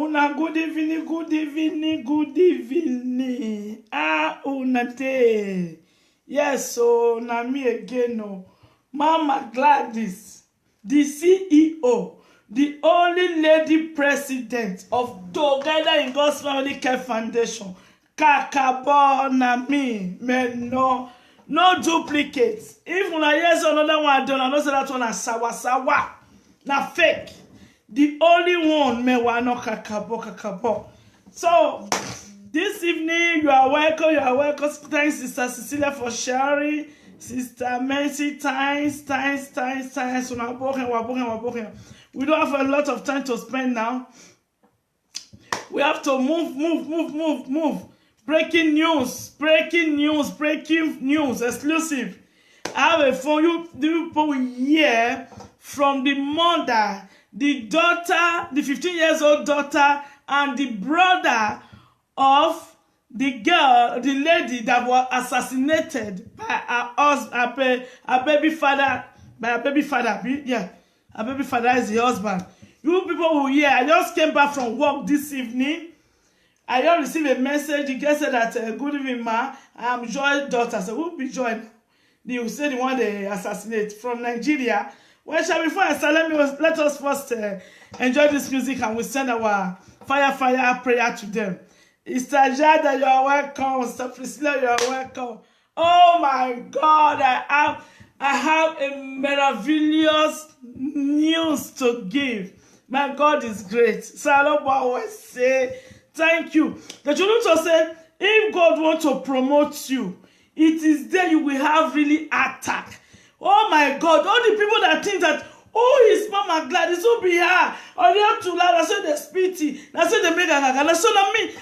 Una good evening, good evening, good evening. Ah, una day. Yes, so na me again, no. Mama Gladys, the CEO, the only lady president of Together in God's Family Care Foundation. Kakabo na me, man, no duplicates. If una hear another one done, I know say that one na sawa, na fake. The only one, me wa no kakabo. So, this evening, you are welcome. Thanks, Sister Cecilia, for sharing. Sister Mercy, thanks. We don't have a lot of time to spend now. We have to move. Breaking news, exclusive. I have a phone. You people hear from the mother, the daughter, the 15-year-old daughter, and the brother of the girl, the lady that was assassinated by her baby father. Her baby father is the husband. You people will hear. I just came back from work this evening. I just received a message. The girl said that, good evening, ma. I am Joy's daughter. So who be Joy? You say the one they assassinate from Nigeria. Well, before I start, let us first enjoy this music and we send our fire prayer to them. Sister Jada, you are welcome. Sister Priscilla, you are welcome. Oh my God, I have a miraculous news to give. My God is great. So I don't always say thank you. The children to say, if God wants to promote you, it is there you will have really attack. Oh my God, all the people that think that, oh, his Mama Gladys will be here. Or they have to lie, that's why they spitty. That's why they make a gaga. So now me,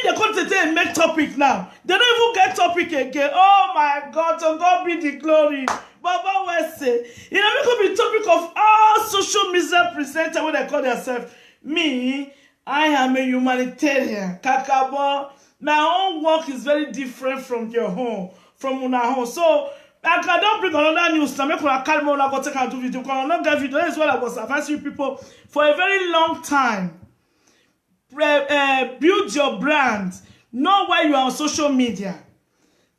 they come to and make topic now. They don't even get topic again. Oh my God, to God be the glory. Baba West say, you know, we could be topic of all social media presenter, what they call themselves. Me, I am a humanitarian. Kakabo, my own work is very different from your home, from una home. So, I don't bring another news to make a calm on go take and do video. Because not get video. That is what I was advising people for a very long time. Build your brand. Know why you are on social media.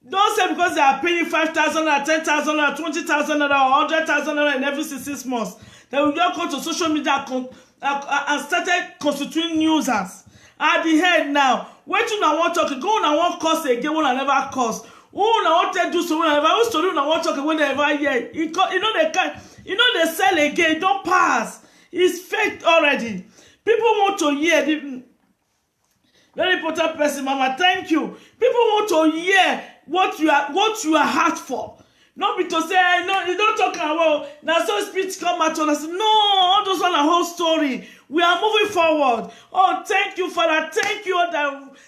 Don't say because they are paying 5,000 or 10,000 or 20,000 or 100,000 in every 6 months. They will just go to social media and started constituting users. At the head now, what you now want to talk, go on one course again, one I never cost. Oh, now what they do so when I never story now want talk when they ever hear. You know they can, they sell again, don't pass. It's fake already. People want to hear the very important person, Mama. Thank you. People want to hear what you are hard for. Not be to say, no, you don't talk about now so speech come at us. No, all those on a whole story. We are moving forward. Oh, thank you, Father. Thank you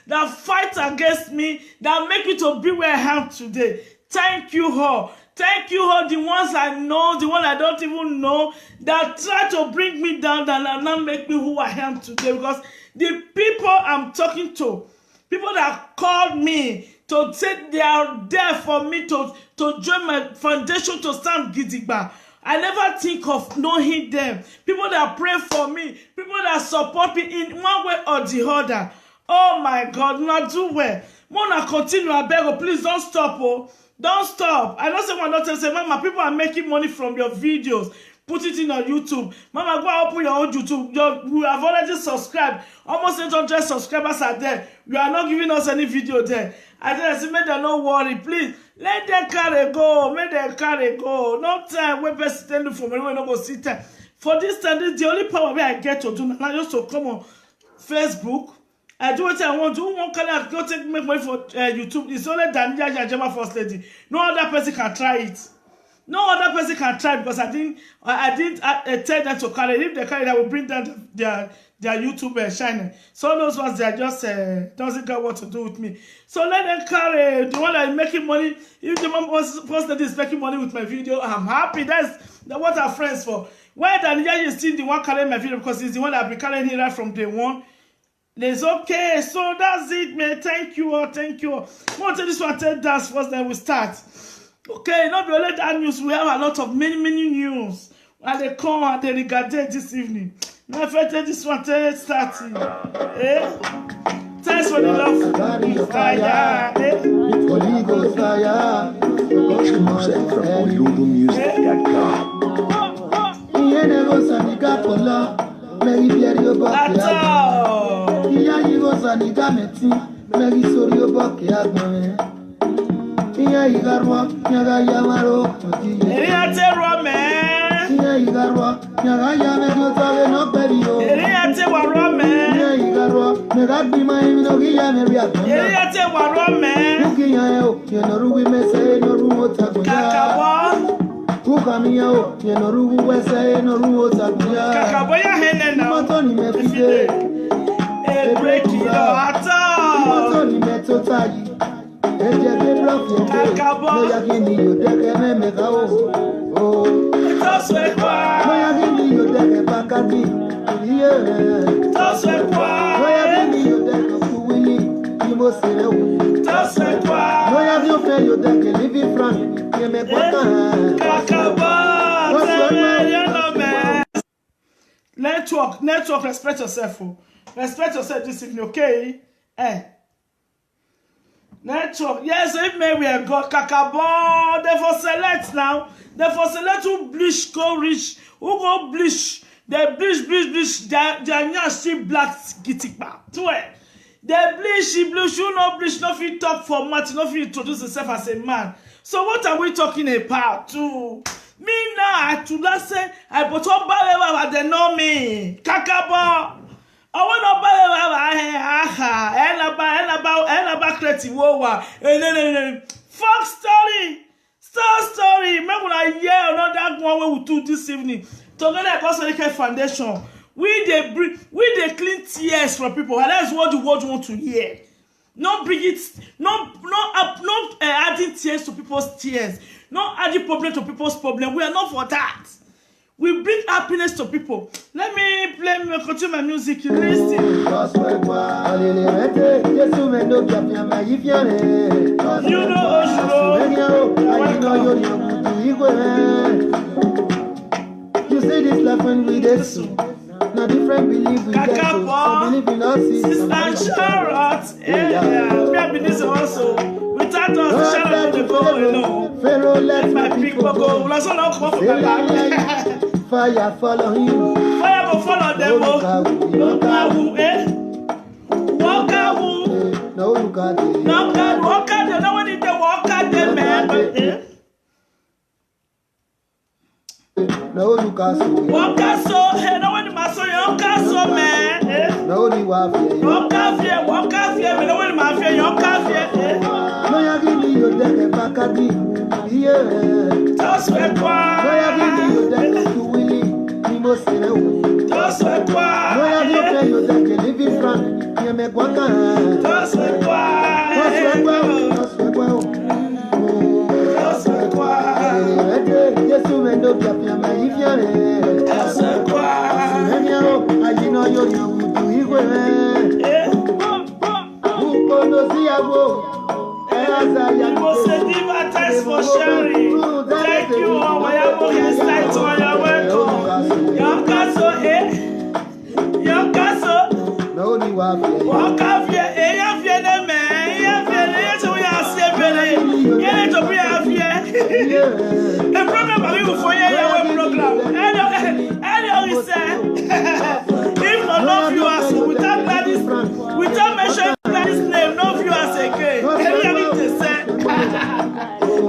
that fight against me, that make me to be where I am today. Thank you all. Thank you all, the ones I know, the ones I don't even know, that try to bring me down, that not make me who I am today. Because the people I'm talking to, people that called me to say they are there for me to join my foundation to stand gidigba. I never think of knowing them. People that pray for me, people that support me in one way or the other. Oh my God, not do well. Wanna continue, I beg you, please don't stop, oh. Don't stop. I don't say my daughter say, Mama, people are making money from your videos. Put it in on YouTube. Mama, go and open your own YouTube. You have already subscribed. Almost 800 subscribers are there. You are not giving us any video there. I said, make them not worry. Please, let them carry go. Make them carry go. No time when person tell you for me, we not go sit there. For this time, this is the only power where I get to do now. Just to come on Facebook. I do what I want to. One can go take make money for YouTube. It's only Daniel Jajema First Lady. No other person can try it. No other person can try because I didn't tell them to carry. If they carry, that will bring down their YouTube shining. So those ones, they are just doesn't get what to do with me. So let them carry. The one that is making money. If the one person is making money with my video, I'm happy. That's what our friends for. Why Daniel is still the one carrying my video because he's the one that I've been carrying it right from day one. It's okay. So that's it, man. Thank you all. Thank you all. I want to tell this one. Tell that first, then we start. Okay, not only that news, we have a lot of many news. And they come and they regarded this evening. My favorite this one starting. Thanks for the love. Fire. Holy Ghost fire. Exclusive from OnYodoMusic.com. Kakaboya hene na motoni mefide e break it ata motoni metotayi e je be block ye kakabo no ya gini yo deke me me ka o to se kwa no ya gini yo deke bakati ye to se kwa no ya gini yo deke kuwini imo sere o to se kwa no ya gini fe yo deke live frank ye me kwata kakabo. Network, respect yourself. Respect yourself this evening, okay? Network, yes, if maybe I got Kakabo, they for select now. They for select who bleach, go rich, who go bleach. They bleach, they are still black gitikba. They bleach, you no bleach, no fit talk for much, no fit introduce yourself as a man. So what are we talking about too? Me now, I to last say, I put on by they know me. Kakabo. I want to buy creative wowa. Fuck story. Remember when I hear another one we will do this evening. Together at Gospel Foundation. We they clean tears from people. And that's what the world want to hear. Not bring it, not adding tears to people's tears. Not adding problem to people's problem. We are not for that. We bring happiness to people. Let me continue my music. Listen. You know you say this life when we did so. Now different belief we get so. Some believe in us. Sister Charlotte. We have been this also. Without us, Charlotte will go alone. Pharaoh let my people go. Let's all go for that. Fire follow you. Fire go follow them. Walk out. No, you can't. No, God, walk out. No one need to walk out there, man. No, you can't. Walk out so. No one must say, walk out so, man. No, you are here. Walk out here. No one must say, walk out here. No, you give me your deck back at me. Yeah. Just wait, no, you give me your deck to Willie. You must say, just wait, no, you give me your deck to live in front. You make one kind. Just wait, thanks for sharing. Thank you all. I am okay. Thanks for your welcome. Young Castle. No, you are here. Walk up here. The program are you for your program? Any say, if no viewers without Gladys, without mentioning Gladys' name, no viewers again. Anything say,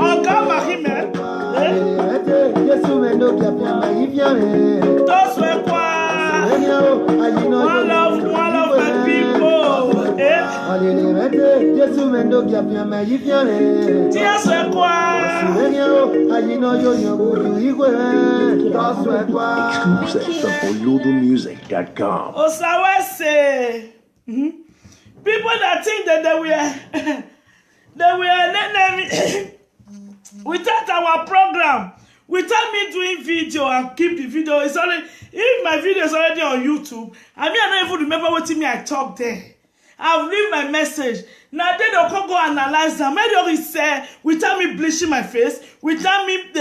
oh God, Marie, those were one love my people. Exclusive from OnYodoMusic.com. Osawase. People that think that they were without our program, without me doing video and keep the video, it's already, if my video is already on YouTube, I don't even remember what I talked there. I've leave my message. Now they don't go analyze them. Maybe say without me bleaching my face, without me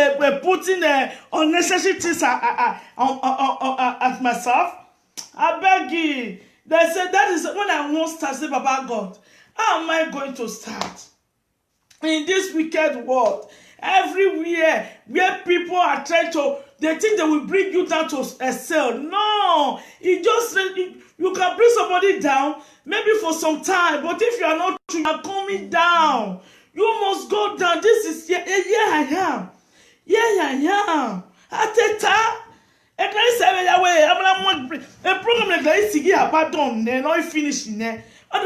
putting the unnecessary things at myself. I beg you. They said that is when I won't start. Say, Baba God, how am I going to start? In this wicked world, everywhere where people are trying to, they think they will bring you down to excel. No, it just you can bring somebody down maybe for some time, but if you are not true, you are coming down. You must go down. This is here I am. Here I am. Ateta. A program like this is here. Pardon, no finish in there. Oh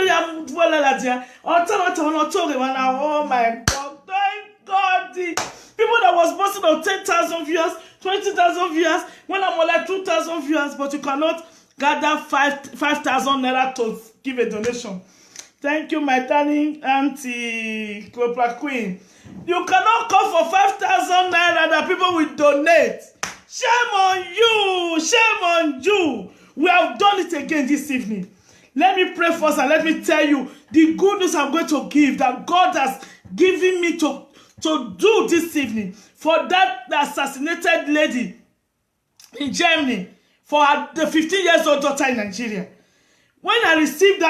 my God, thank God. The people that was posting on 10,000 viewers, 20,000 viewers, when I'm on like 2,000 viewers, but you cannot gather 5,000 naira to give a donation. Thank you, my darling auntie Clopra Queen. You cannot call for 5,000 naira that people will donate. Shame on you! Shame on you! We have done it again this evening. Let me pray first and let me tell you the good news I'm going to give that God has given me to do this evening for that assassinated lady in Germany, for the 15 years old daughter in Nigeria. When I received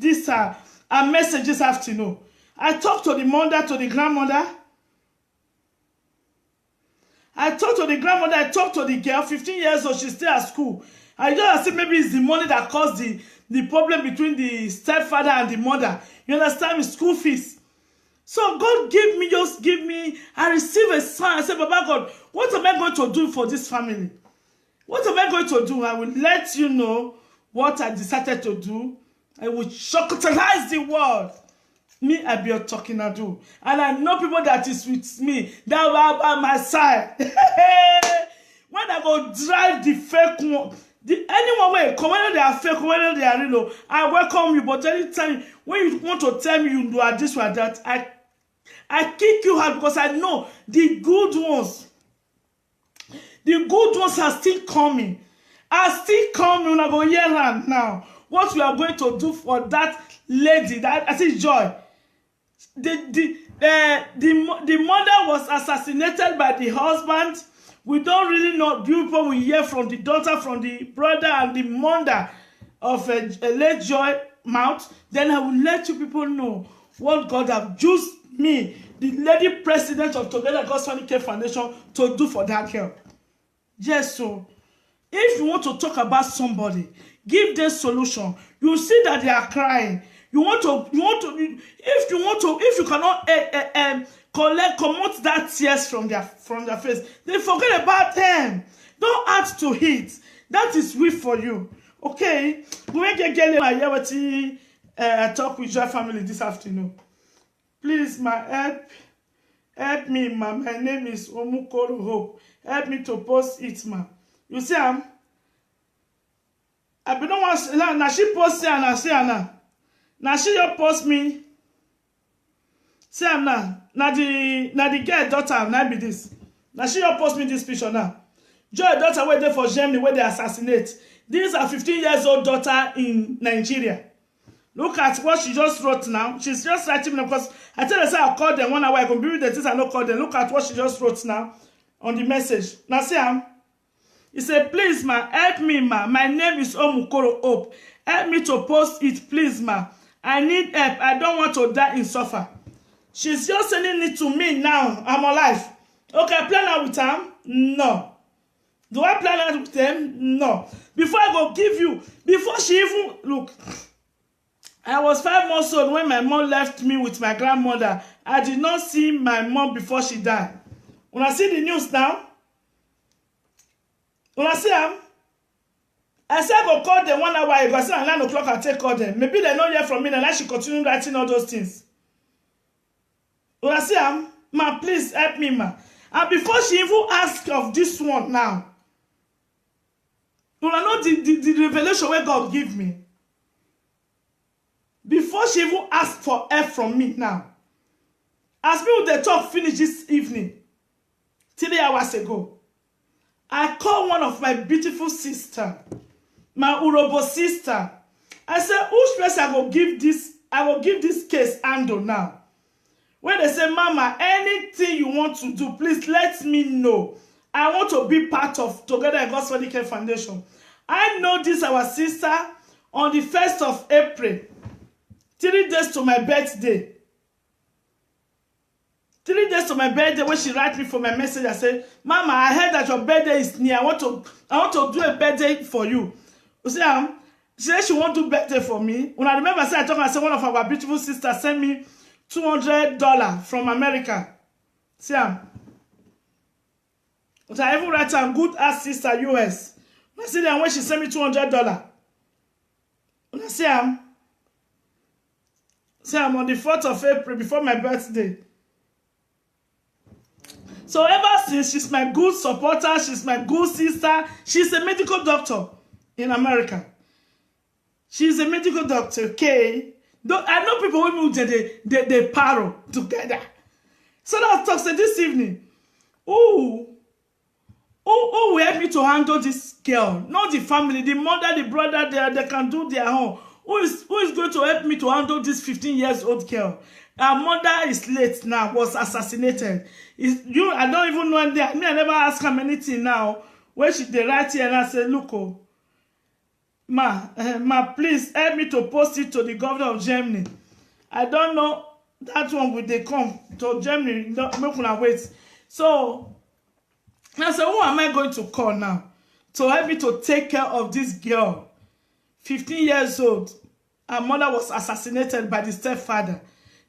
this message this afternoon, I talked to the mother, to the grandmother. I talked to the girl, 15 years old, she's still at school. I just said maybe it's the money that caused the problem between the stepfather and the mother. You understand me? School fees. So God just give me, I received a sign. I said, Baba God, what am I going to do for this family? What am I going to do? I will let you know what I decided to do. I will shockalize the world. Me, I be a talking I do. And I know people that is with me, that are by my side. When I go drive the fake one, anyone way, whether they are fake, whether they are real, I welcome you. But anytime when you want to tell me you do this or that, I kick you out because I know the good ones. The good ones are still coming. Are still coming when I go here and now. What we are going to do for that lady, that I see Joy. The mother was assassinated by the husband. We don't really know. People will hear from the daughter, from the brother, and the mother of a late Joy mouth. Then I will let you people know what God have used me, the lady president of Together God's Family Care Foundation, to do for that girl. Yes, so if you want to talk about somebody, give them solution. You see that they are crying. If you cannot promote that tears from their face, then forget about them. Don't add to it. That is weak for you. Okay? I talk with your family this afternoon. Please, help me, ma. My name is Omukoro Hope. Help me to post it, ma. You see, I don't want now she post it and I say now she just post me. See now the girl daughter now be this. Now she just post me this picture now. Joy daughter where they for Germany where they assassinate. These are 15 years old daughter in Nigeria. Look at what she just wrote now. She's just writing me because I tell her say I'll call them 1 hour. I can be with the things I not call them. Look at what she just wrote now on the message. Now see he said, please, ma, help me, ma. My name is Omukoro Hope. Help me to post it, please, ma. I need help. I don't want to die in suffer. She's just sending it to me now. I'm alive. Okay, plan out with them? No. Do I plan out with them? No. Before I go give you, before she even, look, I was 5 months old when my mom left me with my grandmother. I did not see my mom before she died. When I see the news now, when I see them, I said I go call them 1 hour ago. I said at 9 o'clock I take call them. Maybe they don't hear from me and I should continue writing all those things. When I see them, ma, please help me, ma. And before she even asked of this one now, when I know the revelation where God gave me, before she even asked for help from me now, as people they talk finish this evening, 3 hours ago, I called one of my beautiful sister, my Urobo sister. I said, which person I will give this case handle now? When they say, Mama, anything you want to do, please let me know. I want to be part of Together God's Family Care Foundation. I know this our sister on the 1st of April, 3 days to my birthday. 3 days to my birthday, when she write me for my message, I said, Mama, I heard that your birthday is near. I want to do a birthday for you. You see, she said she won't do birthday for me. When I remember, I said one of our beautiful sisters sent me $200 from America. See, but I even write her good ass sister US. I see that when she sent me $200. When I say I'm on the 4th of April before my birthday. So ever since, she's my good supporter, she's my good sister. She's a medical doctor in America. She's a medical doctor, okay? I know people who they paro together. So let's talk this evening. Who will help me to handle this girl? Not the family, the mother, the brother, they can do their own. Who is going to help me to handle this 15-year-old girl? Her mother is late now, was assassinated. I don't even know anything. I never ask her anything now. When they write here and I say, look, Ma, please help me to post it to the governor of Germany. I don't know that one will they come to Germany. Make una wait. So I said, who am I going to call now to help me to take care of this girl? 15 years old. Her mother was assassinated by the stepfather.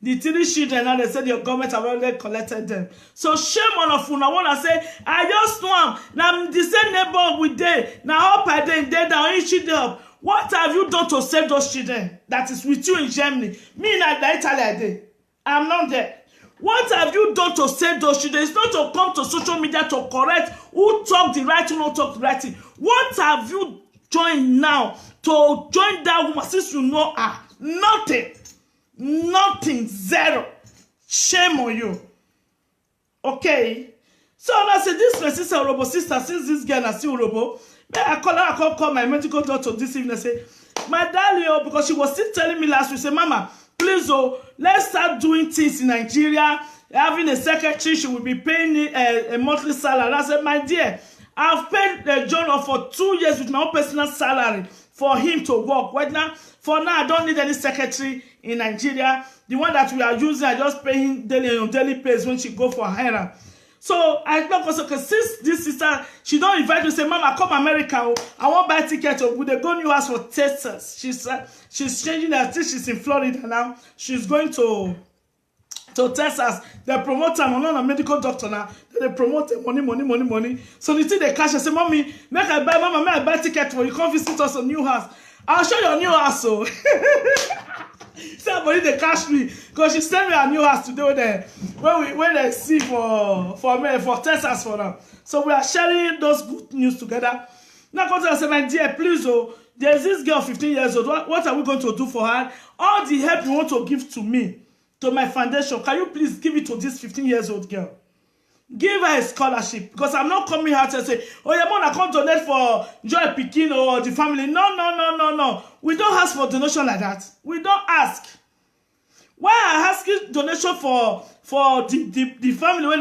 The 3 children, now they said your government have already collected them. So shame on Ofuna. When I say, I just know now the same neighbor with them. Now up I then dead down each children. What have you done to save those children that is with you in Germany? Me not the Italy. I'm not there. What have you done to save those children? It's not to come to social media to correct who talk the right, who don't talk the right thing. What have you joined now to join that woman since you know her? Nothing. Nothing. Zero. Shame on you. Okay? So I said, this my sister Urobo sister, since this girl is still Urobo, I call my medical doctor this evening and say, my darling, because she was still telling me last week, say, Mama, please, let's start doing things in Nigeria. Having a secretary, she will be paying a monthly salary. And I said, my dear, I've paid John for 2 years with my own personal salary for him to work. Right now, for now, I don't need any secretary in Nigeria. The one that we are using, I just pay him daily pays when she go for her. So I know because since this sister, she don't invite me, say, Mama, come America. I want buy ticket. With the go new house for Texas. She's changing her. Still she's in Florida now. She's going to Texas. They promote her. I'm not a medical doctor now. They promote money. So the thing they cash, I say, Mommy, make I buy, Mama, make I buy ticket for you. Come visit us a new house. I'll show you a new house. So somebody they cash me because she sent me a new house today when they see for Texas for them. So we are sharing those good news together. Now come to say, my dear, please, there's this girl 15 years old. What are we going to do for her? All the help you want to give to me, to my foundation, can you please give it to this 15 years old girl? Give her a scholarship, because I'm not coming out and say, oh, yeah, man, I can't donate for Joy Pikin or the family. No. We don't ask for donation like that. We don't ask. Why are asking donation for the family when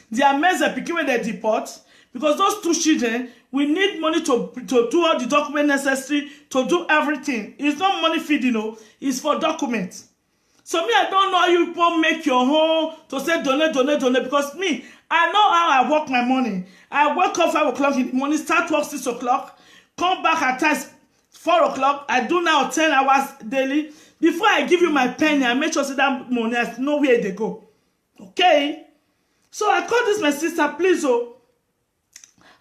they are mess Pikin when they deport? Because those 2 children, we need money to do all the documents necessary to do everything. It's not money feeding, it's for documents. So me, I don't know how you people make your home to say donate, because me, I know how I work my money. I wake up 5 o'clock in the morning, start work 6 o'clock, come back at times 4 o'clock. I do now 10 hours daily. Before I give you my penny, I make sure that money has know where they go. Okay? So I call this my sister, please, how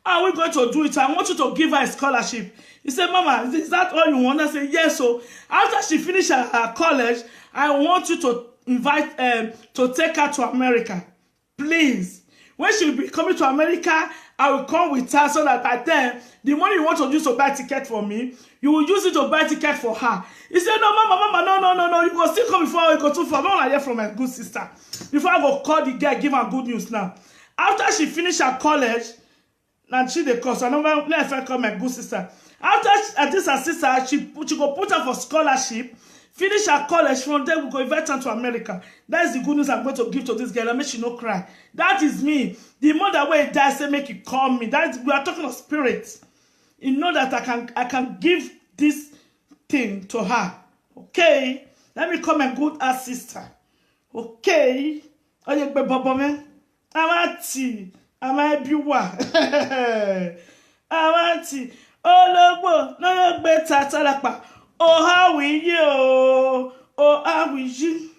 are we going to do it? I want you to give her a scholarship. He said, Mama, is that all you want? I said, yes. So after she finished her college, I want you to invite to take her to America. Please. When she will be coming to America, I will come with her so that by then, the money you want to use to buy ticket for me, you will use it to buy ticket for her. He said, no, Mama, no. You will still come before we go too far. I want to hear from my good sister. Before I go call the girl, give her good news now. After she finished her college, and she the course, I never let her call my good sister. After this her sister, she go put her for scholarship, finish her college, from there we go invite her to America. That is the good news I'm going to give to this girl. I make she no cry. That is me. The mother way die say make you call me. We are talking of spirit. you know that I can give this thing to her. Okay? Let me call my good ass sister. Okay? Oh, you be baba me. Amati. Amabiwa. Amati. Oh, lobo. No, you better talakpa. Oh, how we you? Oh, how we you?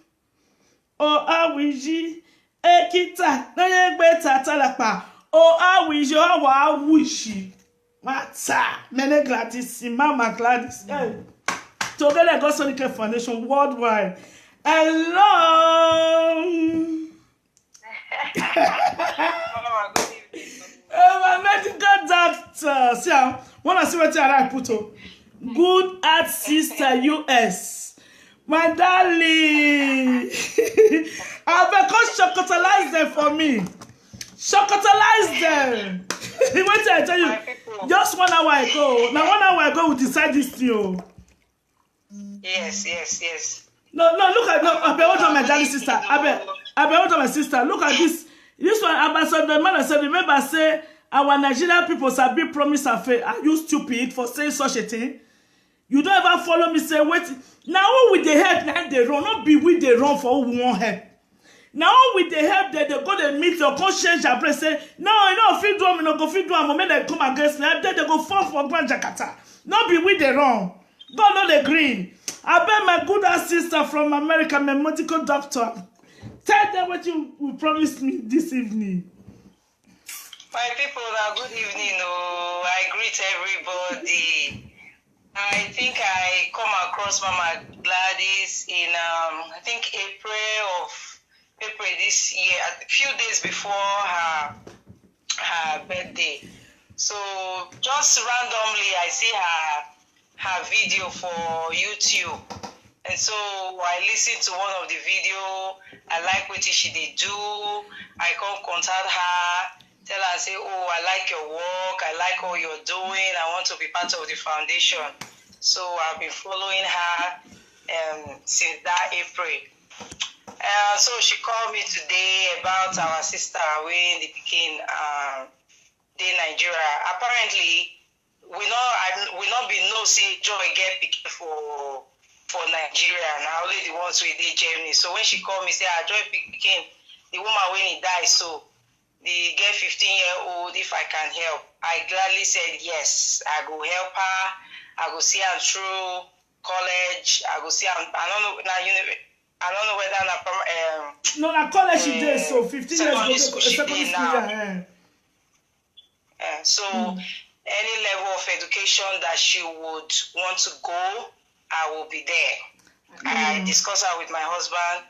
Oh, how we you? Ekita. No, you better talakpa. Oh, how we you? How we you? Mata. Mene Gladys. Mama Gladys. Hey. Together, God Sonicare Foundation worldwide. Hello. My medical doctor. See, when I see what I put up. Good Art Sister US. My darling. I because chocotalize them for me. Chocotalize them. Wait till I tell you. Just 1 hour ago. Now 1 hour ago we decide this thing. Yes. No, look at I bet what on my darling sister. I bet what on my sister. Look at this. This one, Ambassador the man I said, remember say our Nigerian people have been promised and faith. Are you stupid for saying such a thing? You don't ever follow me say wait. Now who with the help now they run, not be with the run for who won't help. Now with the help that they go to meet your conscience and pray say, no, I know feed do me, no go feed do am, when they come against me, then they go fall for Grand Jakarta. Not be with the wrong. God not agree. I bet my good ass sister from America, my medical doctor. Tell them what you promised me this evening. My people, good evening. Oh, I greet everybody. I think I come across Mama Gladys in I think April this year, a few days before her birthday. So just randomly, I see her video for YouTube. And so I listened to one of the video. I like what she did do. I come contact her, tell her, say, oh, I like your work. I like all you're doing. I want to be part of the foundation. So I've been following her since that April. So she called me today about our sister when they became in Nigeria. Apparently, we not be no say joy get picked for Nigeria now, only the ones with the Germany. So when she called me, say, I joy became the woman when he died, so the girl 15-year-old, if I can help. I gladly said yes. I go help her. I go see her through college. I go see her. I don't know whether no, na college she did, so 15 years ago, secondary school now. So any level of education that she would want to go, I will be there. I discussed her with my husband.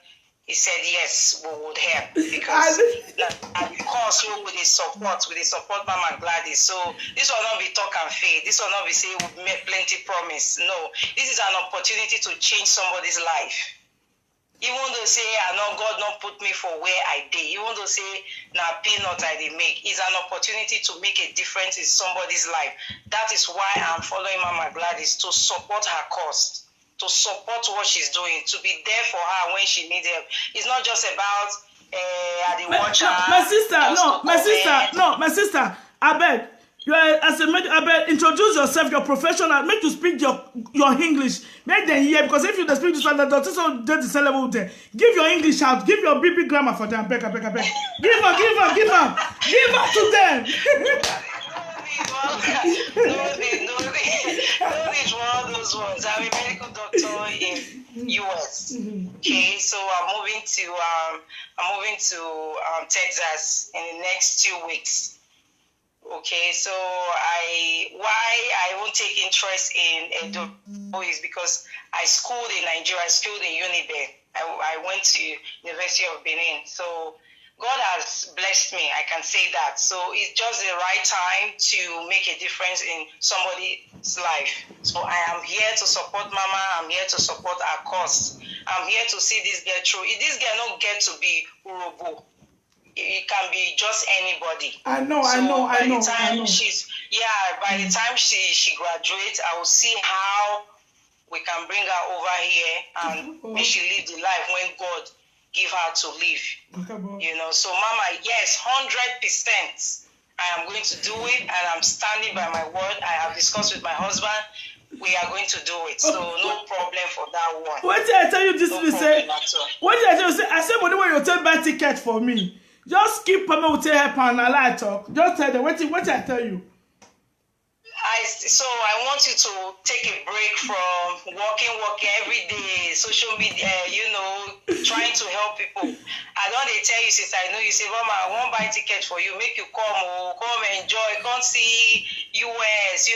He said yes, we would help because we support Mama Gladys. So this will not be talk and faith. This will not be say we made plenty promise. No, this is an opportunity to change somebody's life. Even though say I know God not put me for where I did, even though say now peanut I did make, is an opportunity to make a difference in somebody's life. That is why I'm following Mama Gladys, to support her cause, to support what she's doing, to be there for her when she needs help. It's not just about my sister, I beg. You are as a I beg, introduce yourself, your professional, make you speak your English. Make them hear, because if you speak to someone that doesn't the same level there, give your English out, give your BB grammar for them. Beg. Give her to them. No need for all those words. I'm a medical doctor in US. Okay, so I'm moving to Texas in the next 2 weeks. Okay, so why I won't take interest in Edo is because I schooled in Nigeria. I schooled in Uniben. I went to University of Benin. So God has blessed me, I can say that. So it's just the right time to make a difference in somebody's life. So I am here to support Mama. I'm here to support our cause. I'm here to see this girl through. If this girl don't get to be Urobo, it can be just anybody. I know. By the time she graduates, I will see how we can bring her over here and make she live the life when God give her to live. So Mama, yes, 100%. I am going to do it, and I'm standing by my word. I have discussed with my husband. We are going to do it. So no problem for that one. What did I tell you this? No No say, problem at all. what did I tell you? Say, I said, money when you take buy ticket for me. Just keep payment with help and I talk. Just tell them what did I tell you? So I want you to take a break from working every day, social media, trying to help people. I don't they tell you since I know you say, Mama, I won't buy ticket for you, make you come enjoy, come see US,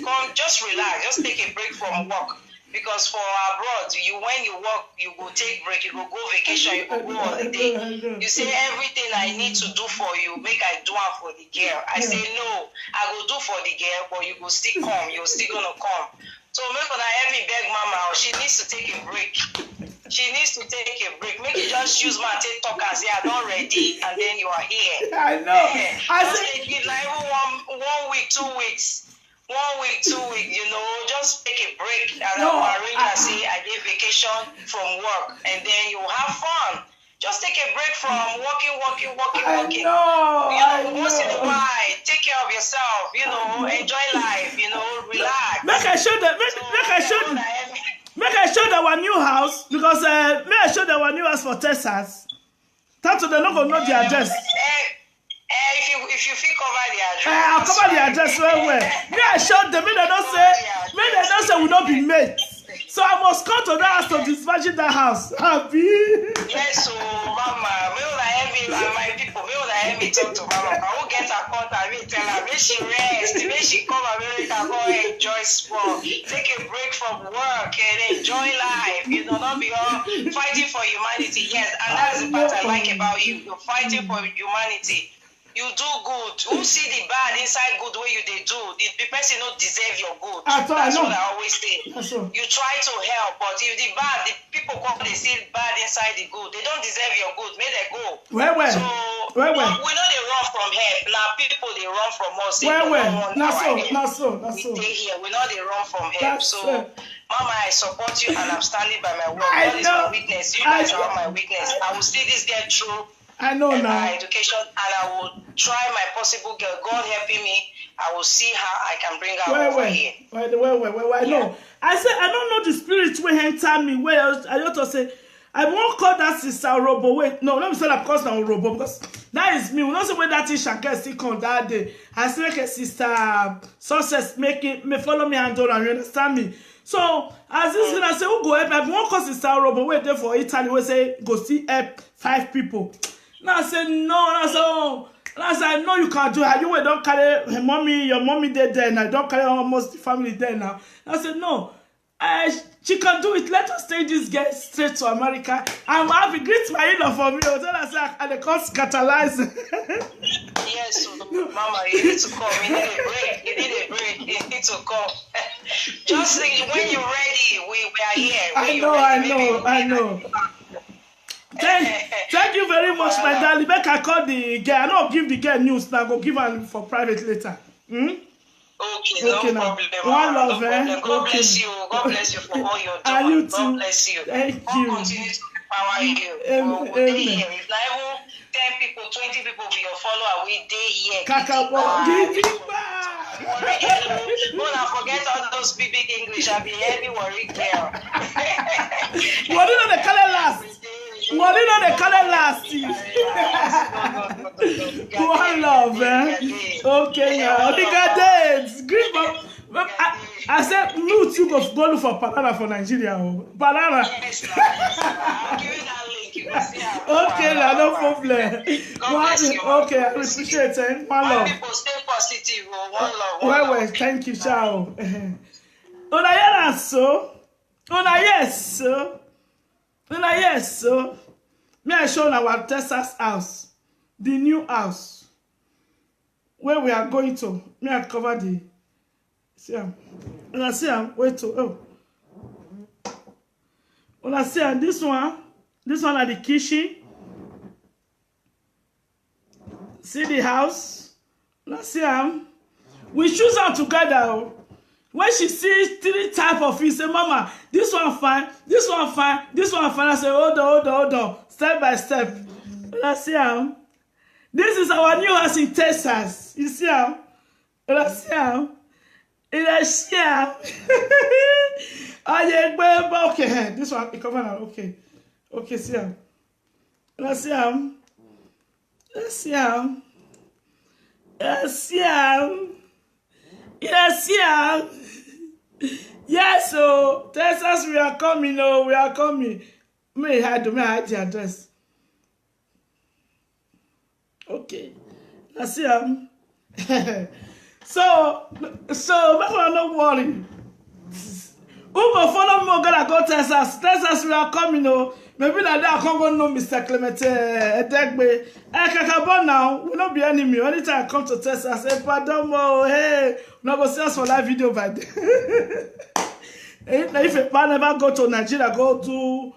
come just relax, just take a break from work. Because for abroad, when you work, you go take break, you go vacation, you go holiday. You say everything I need to do for you, make I do it for the girl. I say no, I go do for the girl, but you go still come, you're still gonna come. So make una help me beg Mama, she needs to take a break. She needs to take a break. Make you just use my talk and say I'm not ready, and then you are here. I know. Just take it like one week, 2 weeks. 1 week, 2 weeks, just take a break and arrange and say I get vacation from work, and then you have fun. Just take a break from working. I know. Once in a while, take care of yourself. Enjoy life. Relax. Make I show that. Make I show that our new house because may I show that our new house for Texas. That's they not gonna know the address. If you feel cover the address. I'll cover the address well. Me I showed them. May they don't say we not be mates. So I must come to that house to dispatch that house. Happy. Yes, so Mama, my people, help me talk to Mama. I will get her contact. I will tell her, may she rest, may she come America, go enjoy sport, take a break from work and enjoy life. Not be all fighting for humanity. Yes, and that's the part I like about you. You're fighting for humanity. You do good. Who see the bad inside good way you they do? The person don't deserve your good. That's what I always say. You try to help, but if the bad, the people come, they see bad inside the good. They don't deserve your good. May they go. So we know they run from help. Now people they run from us. Not so. We stay here. We know they run from help. Mama, I support you and I'm standing by my word. God is my witness. You guys are my witness. I will see this get through. I know now. My education, and I will try my possible girl. God helping me, I will see how I can bring her over here. I know. I said I don't know the spirit will enter me. Where I ought to say I won't call that sister Robo. Wait, no, let me say that because now Robo because that is me. We don't say when that is Shanka still come that day. I say like a sister success making me follow me and do and you understand me. So as this gonna say who go help? I won't call sister Robo. Wait there for Italy. We say go see help 5 people. Now I said no. I said no, you can't do it. You don't carry your mommy there now. Don't carry almost the family there now. I said no. She can do it. Let us take this girl straight to America. I'm happy. Greet my in-law for me. I said I can't catalyze. Yes, Mama, you need to come. You need a break. You need to come. Just when you're ready, we are here. I know. Thank you very much, my darling. Make I call the girl. I don't give the girl news now. Go give her for private later. Okay, no problem. One love, God bless you. God bless you for all you're doing. And you too. God bless you. Thank you. God continue to empower you. We'll stay here. If not even 10 people, 20 people be your follower, we stay here. Don't forget all those big English. I'll be heavy worry girl. What did they call it last? What did they call it last? One love, Okay, now. Dates. I said, no, you go look for banana for Nigeria. Banana. Yes, I'll give you that link. You can see how. Okay, no problem. Okay, I appreciate it. One love. People stay positive. One love. Well, thank you, ciao. Yes, so. Me I show our Texas house, the new house, where we are going to. Me I cover the. See him. When I see him, wait to. When I see him, this one at the kitchen. See the house. When I see him, we choose them together. When she sees 3 types of fish, say, Mama, this one fine, this one fine, this one fine. I say, hold on, step by step. When I see him, This is our new house in Texas. You see how? You see how? You see how? Okay, this one, cover now. Okay. Okay, see how? You see how? You see how? You see how? You see how? Yes, so Texas, we are coming. Oh, we are coming. May I hide the address? Okay. I see so don't worry. Who go follow me? Gonna go Texas. Texas, we are coming. Oh, maybe like that I can't go know Mr. Clemente Edegbe. Kakabo now. We not be enemy. Anytime I come to Texas, hey, pardon me. Hey, we not go see us for that video by then. If a man never go to Nigeria, go to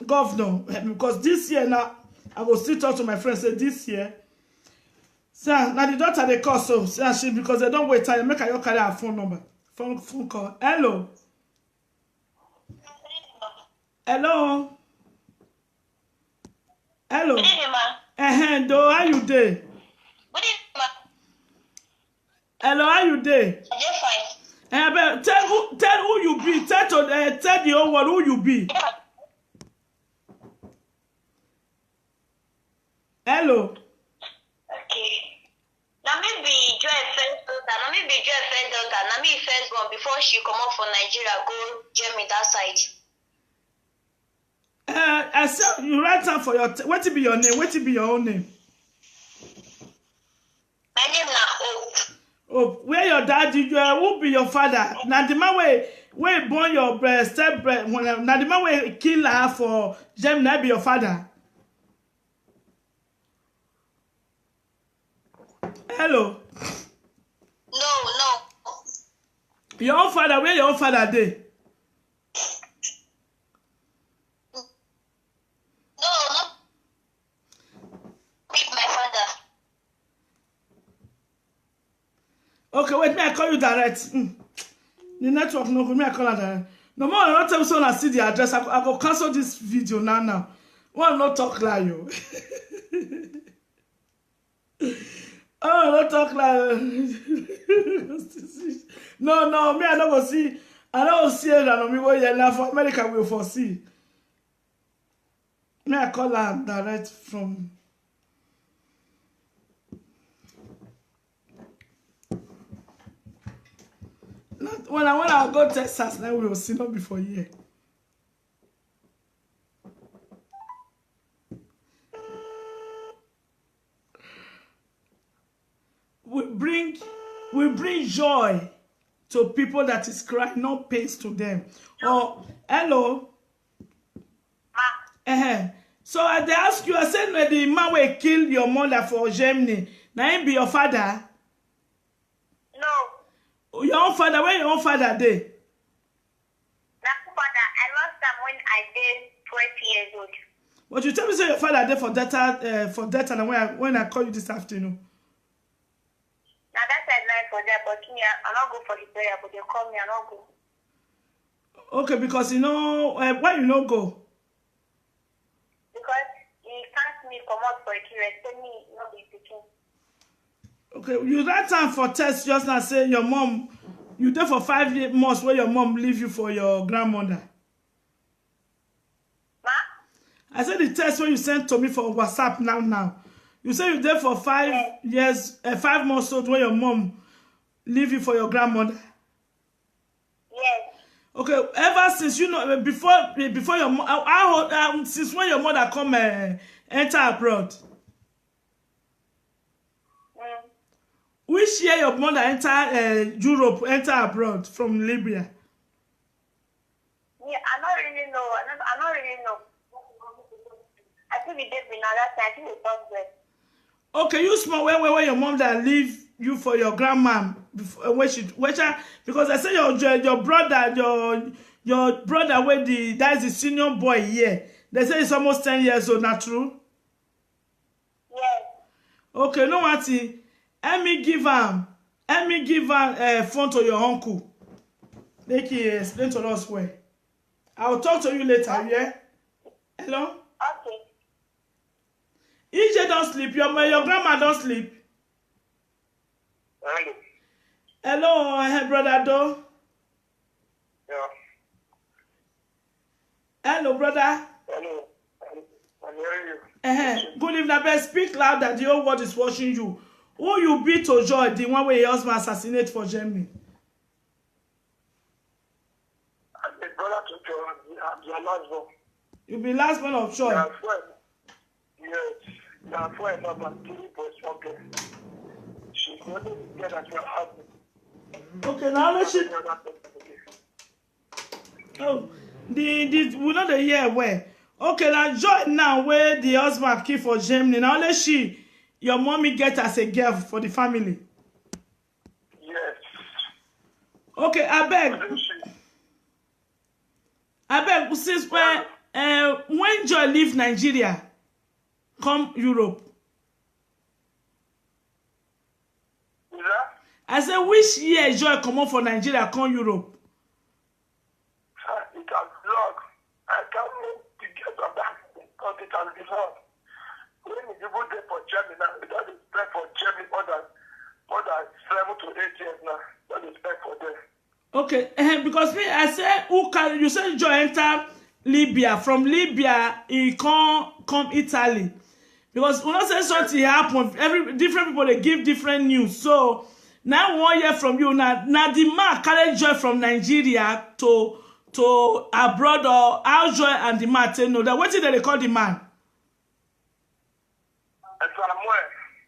governor, because this year now I will still talk to my friends. Say this year, sir, now the daughter they call so she because they don't wait time. Make her carry her phone number, phone call. Hello, hello, hello. Good evening, ma. Do how you dey? Good evening, ma. Hello, how you dey? I'm just fine. But tell who you be. Tell the whole world who you be. Hello. Okay. Now me be Joy first daughter. Now me be Joy first daughter. Now me first born before she come out from Nigeria go Germany that side. I said you write down for your what to be your name? What to be your own name? My name na Hope. Oh, where your daddy? Who be your father? Now the man where born your step now the man where kill her for Germany be your father. Hello. No. Your own father, where your own father dey? No. Pick my father. Okay, wait, may I call you direct? The network no good, may I call her direct? No more, I not tell someone I see the address. I go cancel this video now. Why not talk like you? Oh, not talk like No, me I don't go see. I don't see it and me go here for America will foresee. May I call her direct from not when I go Texas, then we will see not before here. We bring joy to people that is crying, not pain to them. Oh, hello. So they ask you, I said that the man will kill your mother for Germany. Now him be your father? No. Your own father, where your own father dey? That's father. I lost him when I did 20 years old. But you tell me say your father dey for data and when I call you this afternoon. Now that's at night for that, but me, I not go for the prayer, but they call me, I not go. Okay, because you know why you no go? Because he can't me come out for a kid, tell me not be picking. Okay, you that time for test just now say your mom, you there for 5 months where your mom leave you for your grandmother. Ma? I said the test when you sent to me for WhatsApp now. You say you there for 5 years, 5 months old where your mom leave you for your grandmother. Yes. Okay, ever since you know before your mom, since when your mother come enter abroad? Which year your mother enter Europe, enter abroad from Libya? Yeah, I don't really know. I don't really know. I think it did be now that time. I think it was good. Okay, you small where your mom that leave you for your grandma because I say your brother where that's the senior boy here. They say it's almost 10 years old, not true? Yes. Okay, no matter. Let me give him phone to your uncle. Make he explain to us where. I will talk to you later, yeah? Hello? Okay. don't sleep. Your grandma don't sleep. Hello. Hello, brother Do. Yeah. Hello, brother. Hello. I'm hearing you. Good evening, but speak loud that the whole world is watching you. Who you be to joy the one where your husband assassinate for Germany? I'm a brother to John. I'm your last one. You be last man of joy. Yes. Now, for another 3 boys, okay. She's going to get at your husband. Okay, now let's see. Oh, we know the year where. Okay, now joy now where the husband keep for Germany. Now let's see your mommy get as a girl for the family. Yes. Okay, I beg, since when Joy leave Nigeria, come Europe. Is that? I said, which year Joy come up for Nigeria, come Europe? It has blocked. I can't move to get on that because it has been hard. When you go there for Germany now, we don't expect for Germany more than 7 to 8 years now. Don't expect for them. Okay, because me, I said, you said Joy enter Libya. From Libya, he come Italy. Because when I say something happen, different people they give different news. So now 1 year from you, now the man carry Joy from Nigeria to abroad, or how Joy and the man say no. That what did they call the man?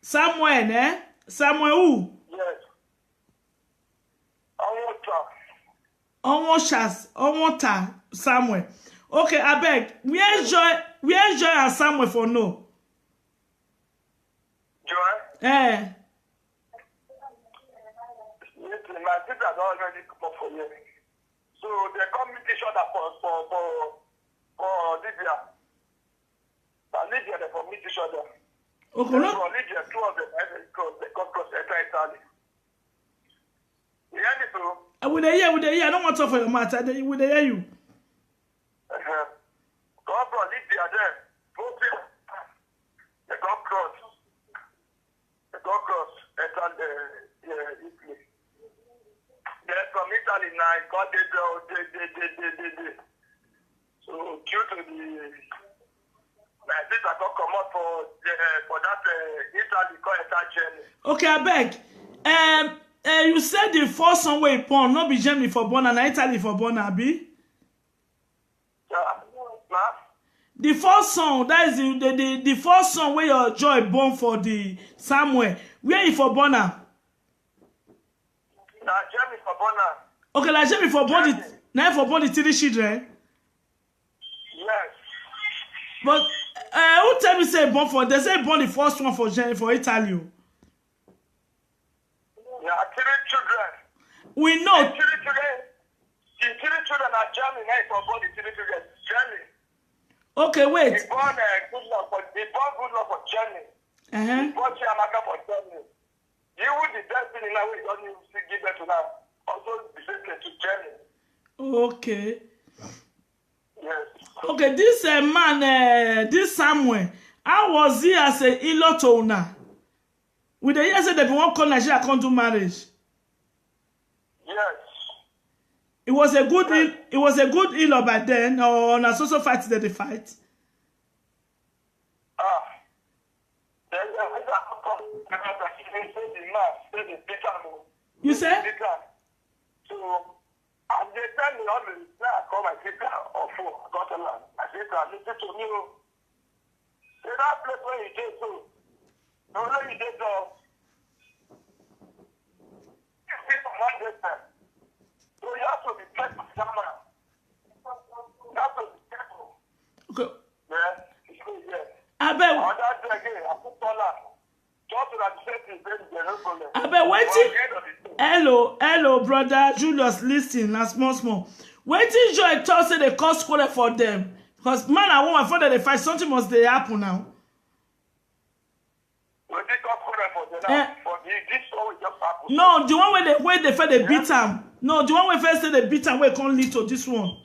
Samuel, eh? Samuel who? Yes. Onwota Samuel. Okay, I beg. Where Joy and Samuel for no? Joy? Eh. Listen, my sister has already come up for you. So they come meet each other for Libya. For Libya, they come meet each other. Okay, no? For Libya, 2 of them, they come cross Italy. You hear me, so? With the year, I don't want to talk for your matter. With the year, you. Come from Libya there. They come cross. Italy. They're from Italy now. God, they. So due to the my sister come up for that Italy called Italy. Okay, I beg. You said the first song where you born, not be Germany for born and Italy for born, Abi. The first song, that is the first song where your Joy born for the Samuel. Where you for born now? Germany for born now. Okay, like Germany for born the now for born the 3 children. Yes. But who tell me say born for? They say born the first one for Germany for Italy. Yeah, 3 children. We know. The 3 children are Germany now for born the 3 children. Germany. Okay, wait. He born good luck for Germany. He born Chiamaka for Germany. You would the destiny now we don't need to give it to now. Also the same to Germany. Okay. Yes. Okay, this man, this Samuel, how was he as a in-law owner? With the years that they won't call Nigeria can't do marriage. Yes. It was a good in-law by then, or on a social fight that they fight. You say? So, at the time you always say I call my sister or phone, got a land. My sister listen to me. In that place where you did so, no where you did so. You see someone this time. So you have to be careful, camera. You have to be careful. Okay. Yeah, it's good, yeah. I bet. On that day again, I put on that. Just to that safety, there's no problem. I bet waiting. Hello, brother Julius, listen, na small. Waiting Joy talk say they cause quarrel for them. Because man and woman, before they fight, something must they happen now. Will they cause quarrel for them now? For this one will just happen. No, the one where they first they beat him. No, the one where first say they beat him, where can't lead to this one.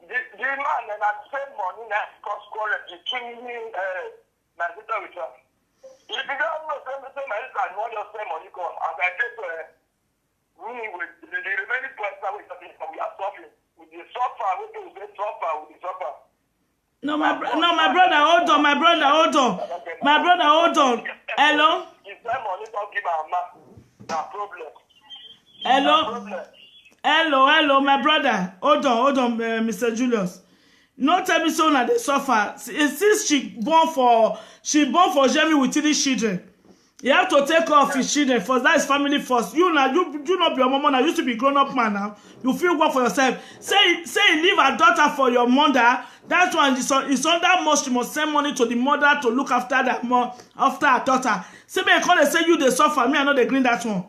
The man and I spend money that cost quality between my sister with her. If you don't know, say my sister, I want to spend money come. As I said to her, we with the remaining person we are suffering. With the suffer, we will suffer, with the suffer. No, my brother, hold on, my brother, hold on. My brother, hold on. Hello? If that money don't give our man, no problem. Hello? Hello, my brother. Hold on, Mr. Julius. No tell me so now they suffer. Since she born for Jeremy with 3 children. You have to take care of his children first. That is family first. You not be your mama now. You used to be grown up man now. You feel work for yourself. Say leave a daughter for your mother. That one is under much. You must send money to the mother to look after after her daughter. Say me call they say you they suffer. Me I know they green that one.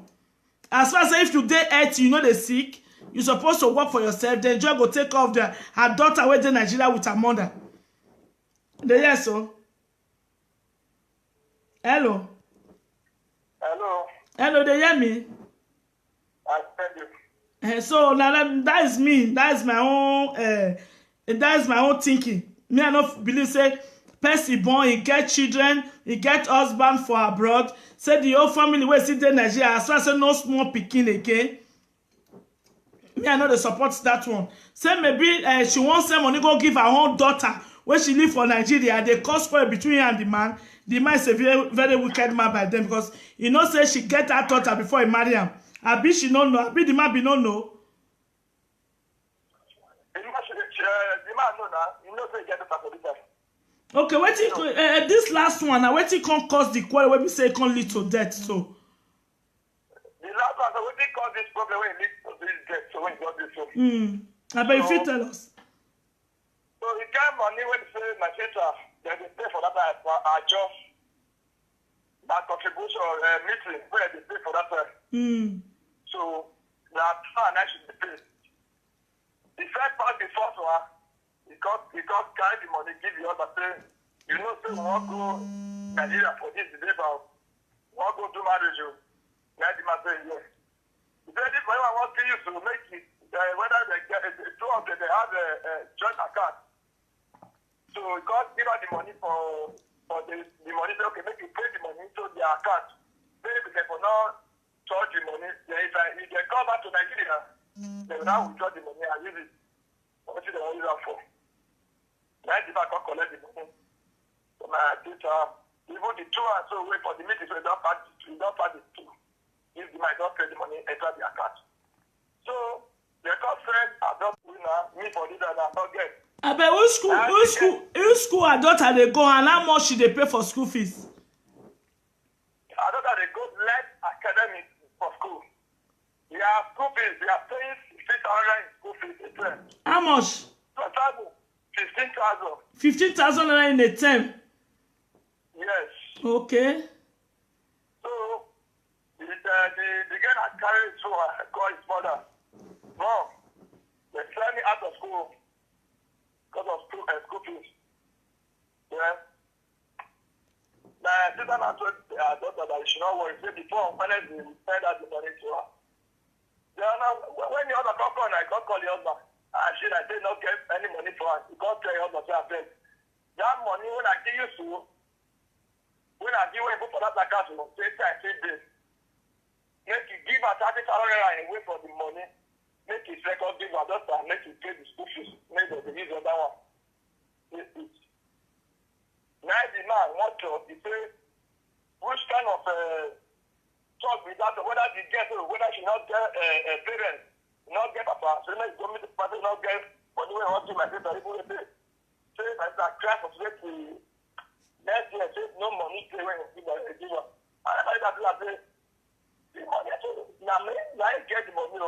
As far as if you dey 80, you know they sick. You supposed to work for yourself. Then Joy go take care of her daughter where in Nigeria with her mother. They hear so. Hello. Hello, they hear me? I tell you. So now that is me. That is my own thinking. Me I not believe say person born, he get children, he get husband for abroad. Say the whole family wey sit there in Nigeria, as far as say no small pikin again. Me I know they support that one. Say maybe she wants send money go give her own daughter when she live for Nigeria. They cause quarrel between her and the man. The man is a very, very wicked man by them because you know say she get her daughter before he marry him. Abi she no know. Abi the man be no know. The man know now. You know say he get the for this time. Okay, wetin this last one now wetin come cause the quarrel wey be say come lead to death so. The last one, so wetin cause this problem when it lead to this death, so when it got this so. Abeg you fit tell us. So he get money when he say my sister, they pay for that our job, that contribution meeting where they pay for that time. So that and I should be paid. The first part before to her, he got carry the money, give the other say, you know, say we want go Nigeria for this deliver, we want go do marriage. Now the man say yes. He said this money I want to use to make it whether they get two of them they have a joint account. So he got give her the money for the money. Say okay, make you pay the money to their account. Say because for now charge the money. Then if they come back to Nigeria, they will now withdraw the money and use it. What they want use that for? Now the bank can collect the money. So my teacher, even the two and so wait for the meeting. So we don't pass the two. If the man don't pay the money, enter the account. So they got friends, adult winner, me for this and I don't get. Abeg which school her daughter dey go and how much she dey pay for school fees? Her daughter dey go Led Academy for school. Their school fees, they are paying 6,000 in school fees a term. How much? 15,000. 15,000 naira in a term. Yes. Okay. So the girl had carried to her, call his mother. Mom, they sent me out of school because of school fees. Yeah. My sister had told her daughter that she should not worry. Say before on Wednesday, we send out the money to her. Then when the other come, I got call the husband. And she like say not get any money for her. He got tell your husband say abeg. That money when I give you to, when I give you for that account, say time 3 days. Make you give her 30,000 naira away for the money. Make his record give her daughter, make you pay the school fees. Make the use of that one. Now the man want to say which kind of talk with that, whether she get whether she not get a parent, not get papa, so make go meet the person not get money when I want to my sister even say my sister cry for today next year say no money pay when you give her. And I say the money now me I get the money.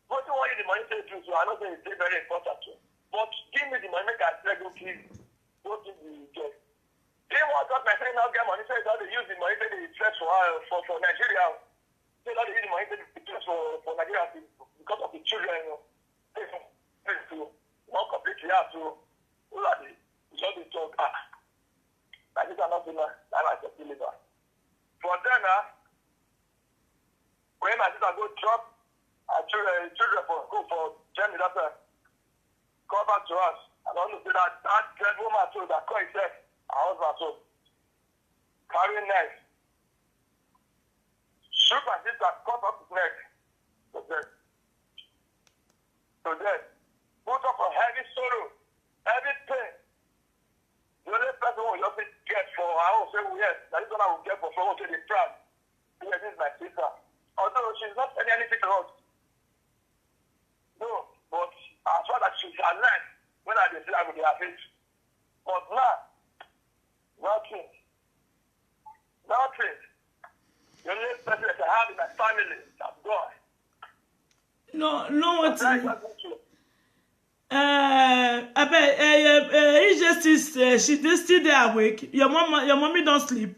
What do you want the money to do? So I know it's very important too. But give me the money, make I go give the job. They want that my friend now get money, say that they use the money to invest for Nigeria. Say that they use the money to invest for Nigeria because of the children, They to not completely have to all of the just the talk. Like this are not doing that. I like to deliver. For then when my sister go drop children for school for Germany that time. come back to us. I don't know that dead woman too that called himself her husband too. Carrying knife. Shoot my sister, cut off his neck. To death. To death. Put up a heavy sorrow, heavy pain. The only person who will just get for, I won't say yes, that is what I will get for someone to the proud. Yes, this is my sister. Although she's not saying anything to us. No, but as far as she's alive, when I decide I will be happy. But now, nothing. Nothing. The only person that I have in my family is God. No, what? I bet Injustice, she still there awake. Your mommy don't sleep.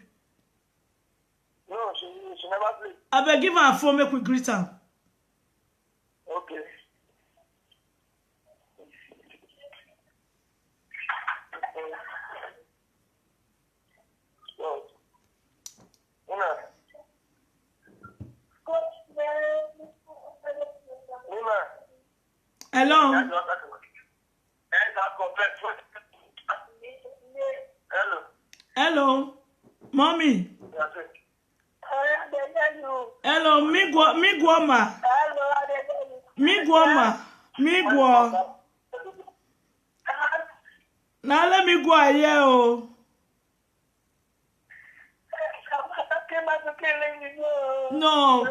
No, she never sleep. I bet give her a phone, make we greet her. Okay. So, Hello. Hello. Hello. Mommy. Hello, Miguama. Miguama. Now let me go here. Oh. No.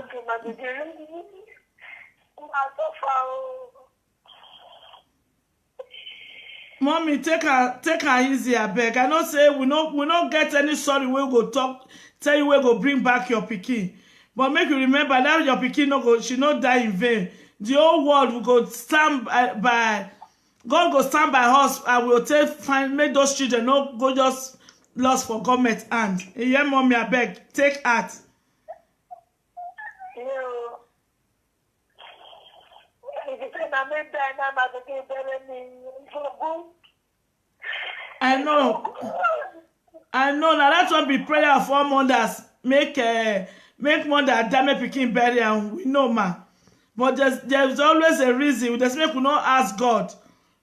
Mommy, take her easy, I beg. I know say we not get any sorry we go talk, tell you we go bring back your pikin. But make you remember that your pikin she no die in vain. The whole world will go stand by God go stand by us and will make those children not go just lost for government hand. Yeah, mommy, I beg, take heart. I know. Now that's what be prayer for mothers. Make mother damn pikin bury and we know ma. But there's always a reason. We just make we not ask God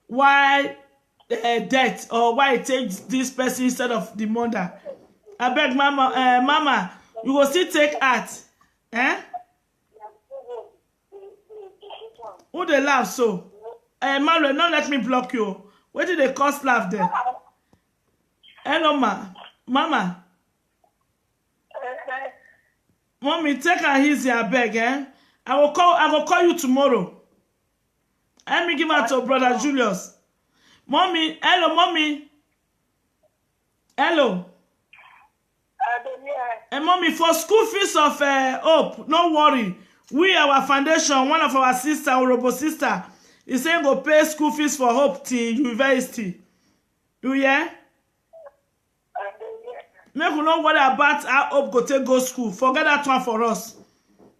why death or why it takes this person instead of the mother. I beg mama, you will still take heart. Eh? Who they laugh so? Manuel, don't let me block you. Where did they cause laugh there? Hello, mama. Mommy, take her easy, I beg, eh? I will call you tomorrow. Let me give her to brother Julius. Mommy, hello, mommy. Hello. And mommy, for school fees of Hope, no worry. We, our foundation, one of our sister, our robo sister, is saying go pay school fees for Hope till university. You hear? Make you know what about how Hope go school. Forget that one for us.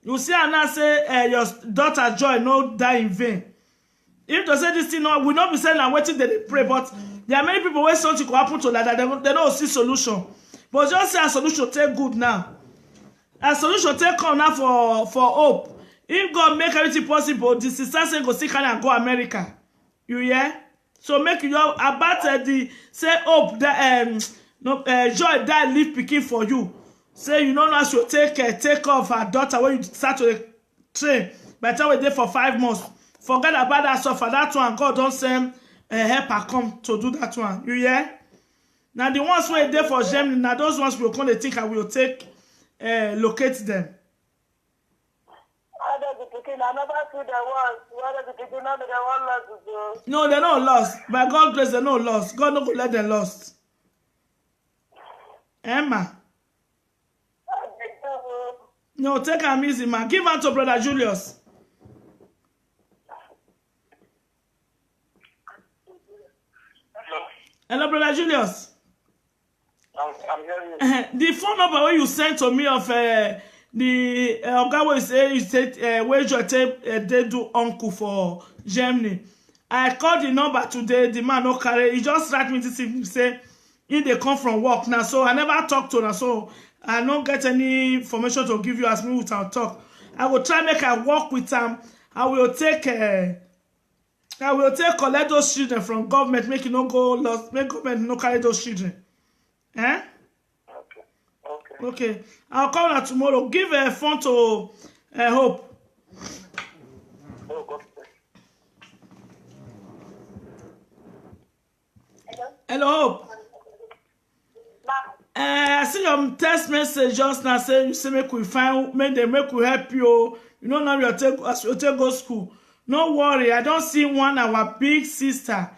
You see, and now say your daughter Joy no die in vain. If to say this thing, no, we not be saying and waiting they pray, but there are many people where something could happen to that they don't see solution. But just say a solution take good now. A solution take come now for Hope. If God make everything possible, the sister say go see can and go America. You hear? So make you know about the say Hope that Joy die leave pikin for you. Say you know now she take off her daughter when you start to train. By the time we there for 5 months. Forget about that stuff for that one. God don't send help her come to do that one. You hear? Now the ones who are there for Germany, now those ones will come, they think I will take locate them. No, they're not lost. By God's grace, they're not lost. God not gonna let them lost. Emma. No, take her easy, man. Give her to brother Julius. Hello, brother Julius. I'm hearing you. The phone number where you sent to me of the guy where you said where you they do uncle for Germany. I called the number today. The man no carry. He just write me this evening say they come from work now. So I never talk to her. So I don't get any information to give you as me without talk. I will try make I work with them. I will take I will take collect those children from government, make you no go lost, make government no carry those children. Eh? Okay. Okay. Okay. I'll call her tomorrow. Give a phone to Hope. Oh, okay. Hello, Hope. I see your text message just now. Say you say make we find, make we help you. You know now you take as you take go school. No worry, I don't see one. Our big sister,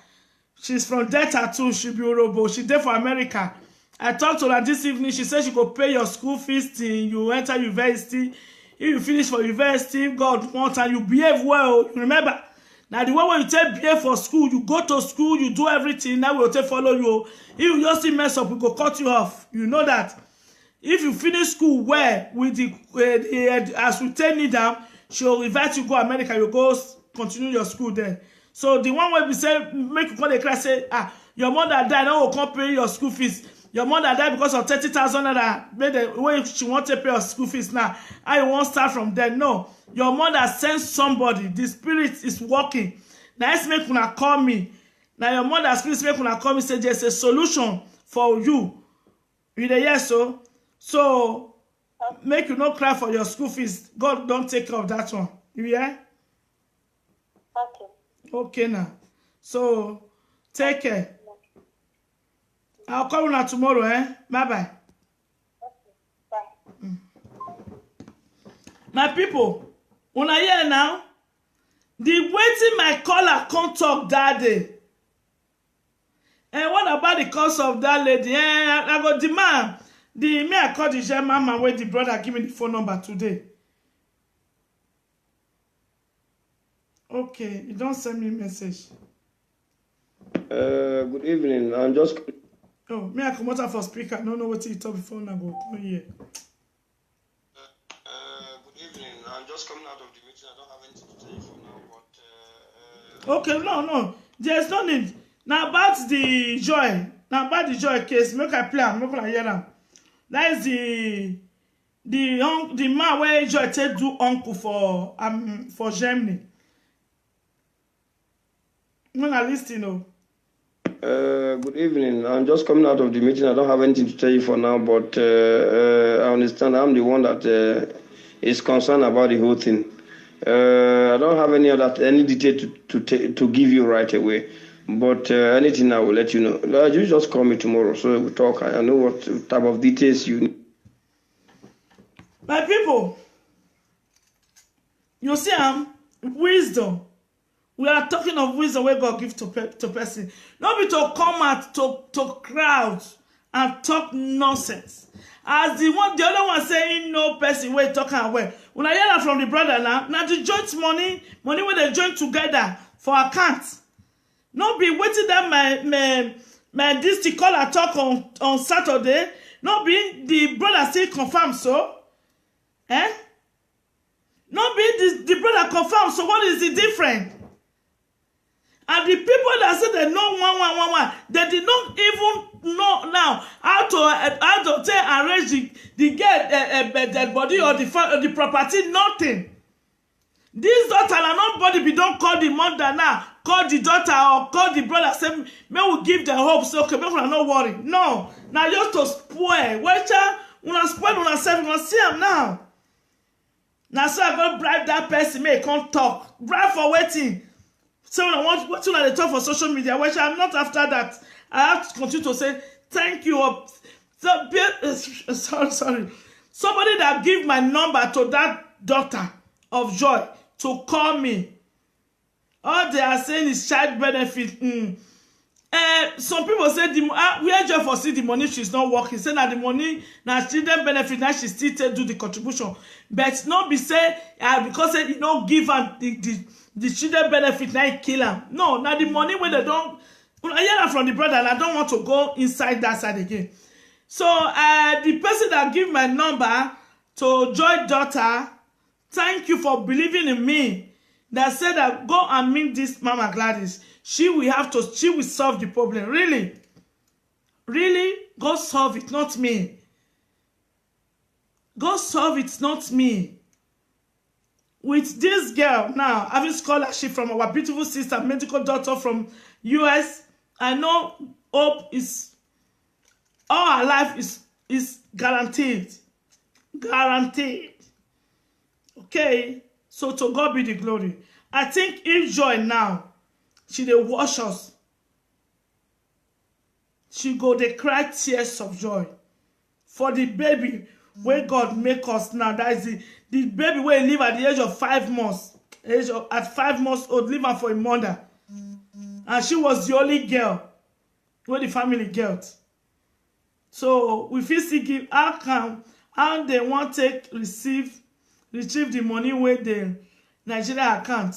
she's from Delta too. She be Urobo. She there for America. I talked to her this evening. She said she go pay your school fees till you enter university. If you finish for university, God wants and you behave well. You remember. Now the way when you take behave for school, you go to school, you do everything, now we'll take follow you. If you just see mess up, we go cut you off. You know that. If you finish school well with the as we take it down, she'll invite you go America, you go continue your school there. So the one where we say make you call the class say, your mother died, now will come pay your school fees. Your mother died because of 30,000 naira. When she want to pay your school fees now, I won't start from there. No. Your mother sends somebody. The spirit is working. Now it's make una call me. Now your mother spirit make una call me say there's a solution for you. You dey hear so? So make you no cry for your school fees. God don't take care of that one. You hear? Okay. Okay now. So take care. I'll call you tomorrow, eh? Bye-bye. Bye. My people, una hear now? The waiting my caller can't talk that day. And what about the cause of that lady? I go demand. Me I call the German man where the brother give me the phone number today. Okay, you don't send me a message. Good evening. I'm just. Oh, me I come out for speaker. I don't know what you talk before now go come here. Good evening. I'm just coming out of the meeting. I don't have anything to tell you for now, but. Okay, no. There's no need. Now about the joy. Now about the joy case. Make I play. I'm not gonna hear them. That is the man where Joy take do uncle for Germany. I'm gonna listen, you know. Good evening. I'm just coming out of the meeting. I don't have anything to tell you for now, but I understand I'm the one that is concerned about the whole thing. I don't have any detail to give you right away, but anything I will let you know. You just call me tomorrow, so we'll talk. I know what type of details you need. My people, you see, wisdom. We are talking of wisdom where God gives to person. Not be to come out to crowd and talk nonsense. As the other one saying no person way talking away. When I hear that from the brother now the joint money where they join together for account. Not be waiting that my district caller talk on Saturday. Not be the brother still confirm so. Eh? Not be the brother confirm so. What is the difference? And the people that say they know one, they did not even know now how to arrange the dead body or the property, nothing. This daughter and nobody be don't call the mother now, call the daughter or call the brother, say, may we give them hope, so okay, make una no worry. No, now just to spoil. Wecha, una spoil una self, una see am now. Now so I go bribe that person, may come talk. Bribe for waiting. So when I want what they talk for social media, which I'm not after that. I have to continue to say thank you. Sorry. Somebody that give my number to that daughter of Joy to call me. All they are saying is child benefit. Some people say where Joy for see the money she's not working. Say that the money now children benefit now she still do the contribution, but not be say because say you don't give her the children benefit now kill them. No, now the money when they don't. I hear that from the brother and I don't want to go inside that side again. So the person that give my number to Joy daughter, thank you for believing in me. That said that go and meet this Mama Gladys. She will solve the problem. Really? Really? Go solve it, not me. Go solve it, not me. with this girl now having scholarship from our beautiful sister, medical doctor from US, I know hope is all her life is guaranteed. Guaranteed. Okay, so to God be the glory. I think if Joy now, she dey wash us, she go dey cry tears of joy for the baby wey God make us now. That is the baby wey live at the age of 5 months, at 5 months old, live am for a mother, and she was the only girl wey the family get. So we fit see give how they want take retrieve the money wey the Nigeria account.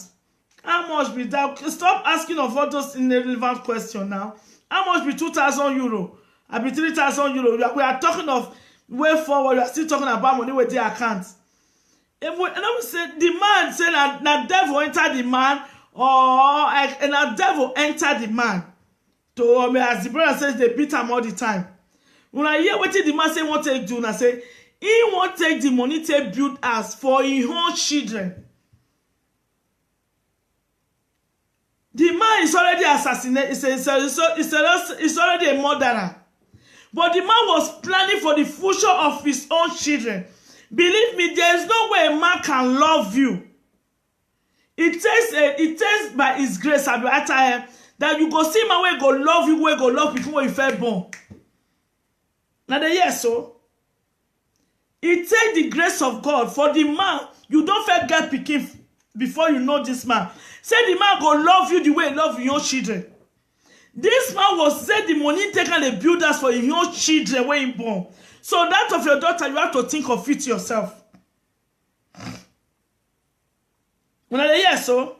How much be that? Stop asking of all those irrelevant questions now. How much be 2,000 euro? I be 3,000 euro. We are talking of way forward. We are still talking about money with the account. And I say the man say that devil enter the man, or and that devil enter the man. To as the brother says, they beat him all the time. When I hear what the man say want to do, I say he want take the money to build house for his own children. The man is already assassinated. It's already a murderer. But the man was planning for the future of his own children. Believe me, there is no way a man can love you. It takes by his grace that you go see man wey go love you, wey go love people when you first born. Now the yes, so it takes the grace of God for the man. You don't forget picking before you know this man. Say the man go love you the way he love your children. This man was said the money taken the builders for your children when he born. So that of your daughter, you have to think of it yourself. When I hear so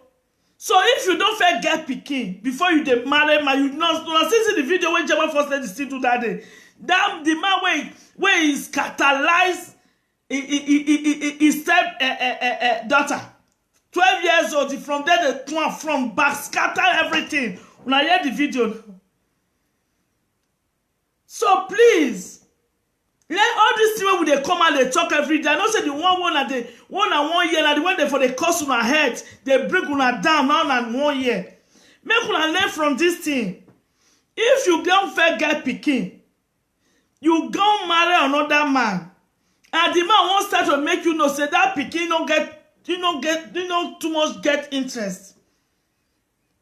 if you don't forget picking before you marry, man, you not see the video when German first lady still do that day. That the man where is catalyzed his step daughter. 12 years old, from there they turn from back, scatter everything. When I hear the video. So please, let all these people they come and they talk every day. I know say the one at the 1 year, and the one they for the cost on our head, they bring una down now and 1 year. Make una learn from this thing. If you don't forget picking, you go marry another man, and the man won't start to make you know say that picking don't get. You don't too much get interest.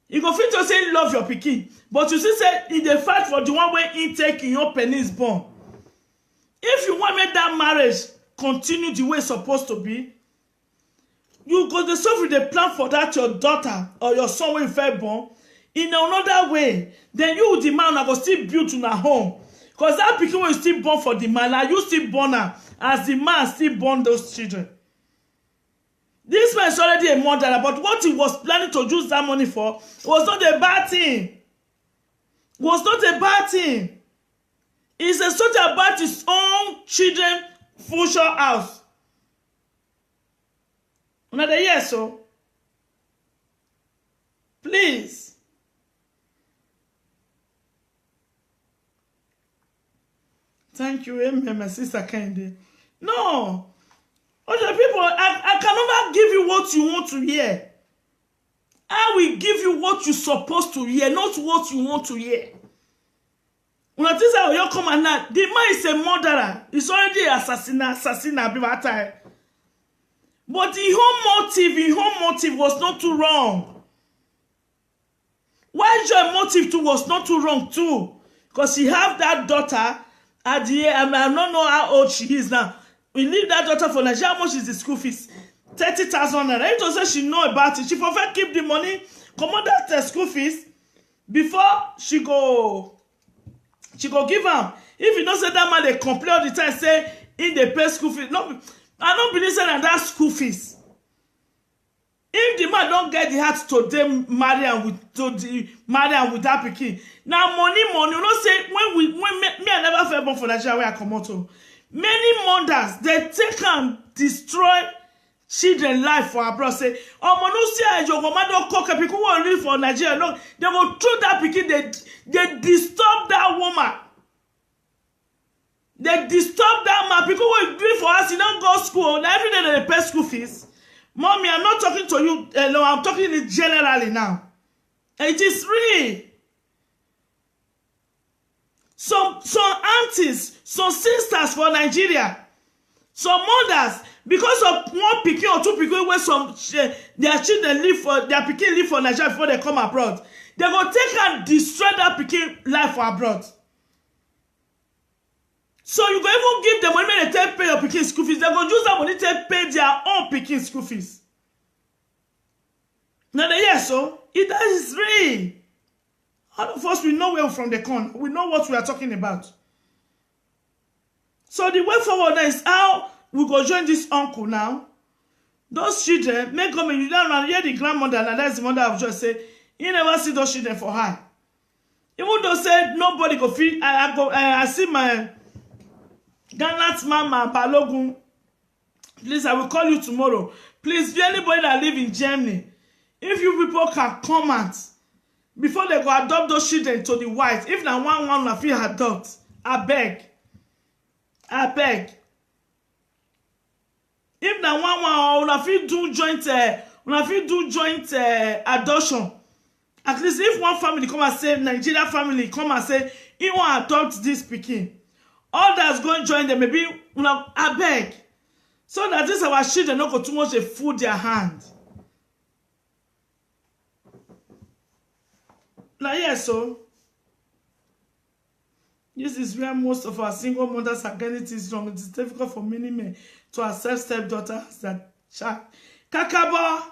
You go fit to say love your pikin, but you see say in the fight for the one way he take in your pennies born. If you want make that marriage continue the way it's supposed to be, you go to solve the plan for that your daughter or your son when you first born in another way. Then you the man go still build to a home, because that pikin will still born for the man, and you still born her as the man still born those children. This man is already a murderer, but what he was planning to use that money for was not a bad thing. Was not a bad thing. It's a sort about his own children future house. Another year, so please. Thank you, amen, my sister Kendi. No. Other people, I can never give you what you want to hear. I will give you what you're supposed to hear, not what you want to hear. When I tell you come and now, the man is a murderer. He's already an assassin. But the whole motive was not too wrong. Why your motive too was not too wrong too? Because she have that daughter at the end. I don't know how old she is now. We leave that daughter for Nigeria. How much is the school fees? 30,000 naira. If to say she know about it, she prefer keep the money, come on that school fees before she go give them. If you don't say that man, they complain all the time, say in the pay school fees. No, I don't believe saying that school fees. If the man don't get the heart to them marry and with that pikin. Now money. You know say when me I never felt born for Nigeria where I come out to. Many mothers, they take and destroy children's life for abroad. Say, oh, no, see, your mother cook people who are live for Nigeria. No, they go through that pikin. They disturb that woman. They disturb that man. People who live for us, you don't go to school. Now every day they pay school fees. Mommy, I'm not talking to you alone. I'm talking it generally now. It is real. Some aunties, some sisters for Nigeria, some mothers, because of one pikin or two pikin where some their children live for, their pikin live for Nigeria before they come abroad, they go take and destroy that pikin life for abroad. So you go even give them money when they take pay your pikin school fees. They go use that money to pay their own pikin school fees. Now yes, so it is real. All of us, we know where from the corner. We know what we are talking about. So the way forward now is how we go join this uncle now. Those children, make come you don't hear the grandmother, and that's the mother of just say, you never see those children for her. Even though said nobody go feel, I see my Ghana's mama Balogun. Please, I will call you tomorrow. Please, be anybody that live in Germany, if you people can comment before they go adopt those children to the white, if na one na fit adopt, I beg. If na one una fit do joint adoption. At least if one family come and say, Nigeria family come and say, he want adopt this pikin, others go and join them, maybe una abeg, so that this our children no go too much fool their hand. Now yes, so this is where most of our single mothers are getting things wrong. It is difficult for many men to accept stepdaughters as their child. Kakaba.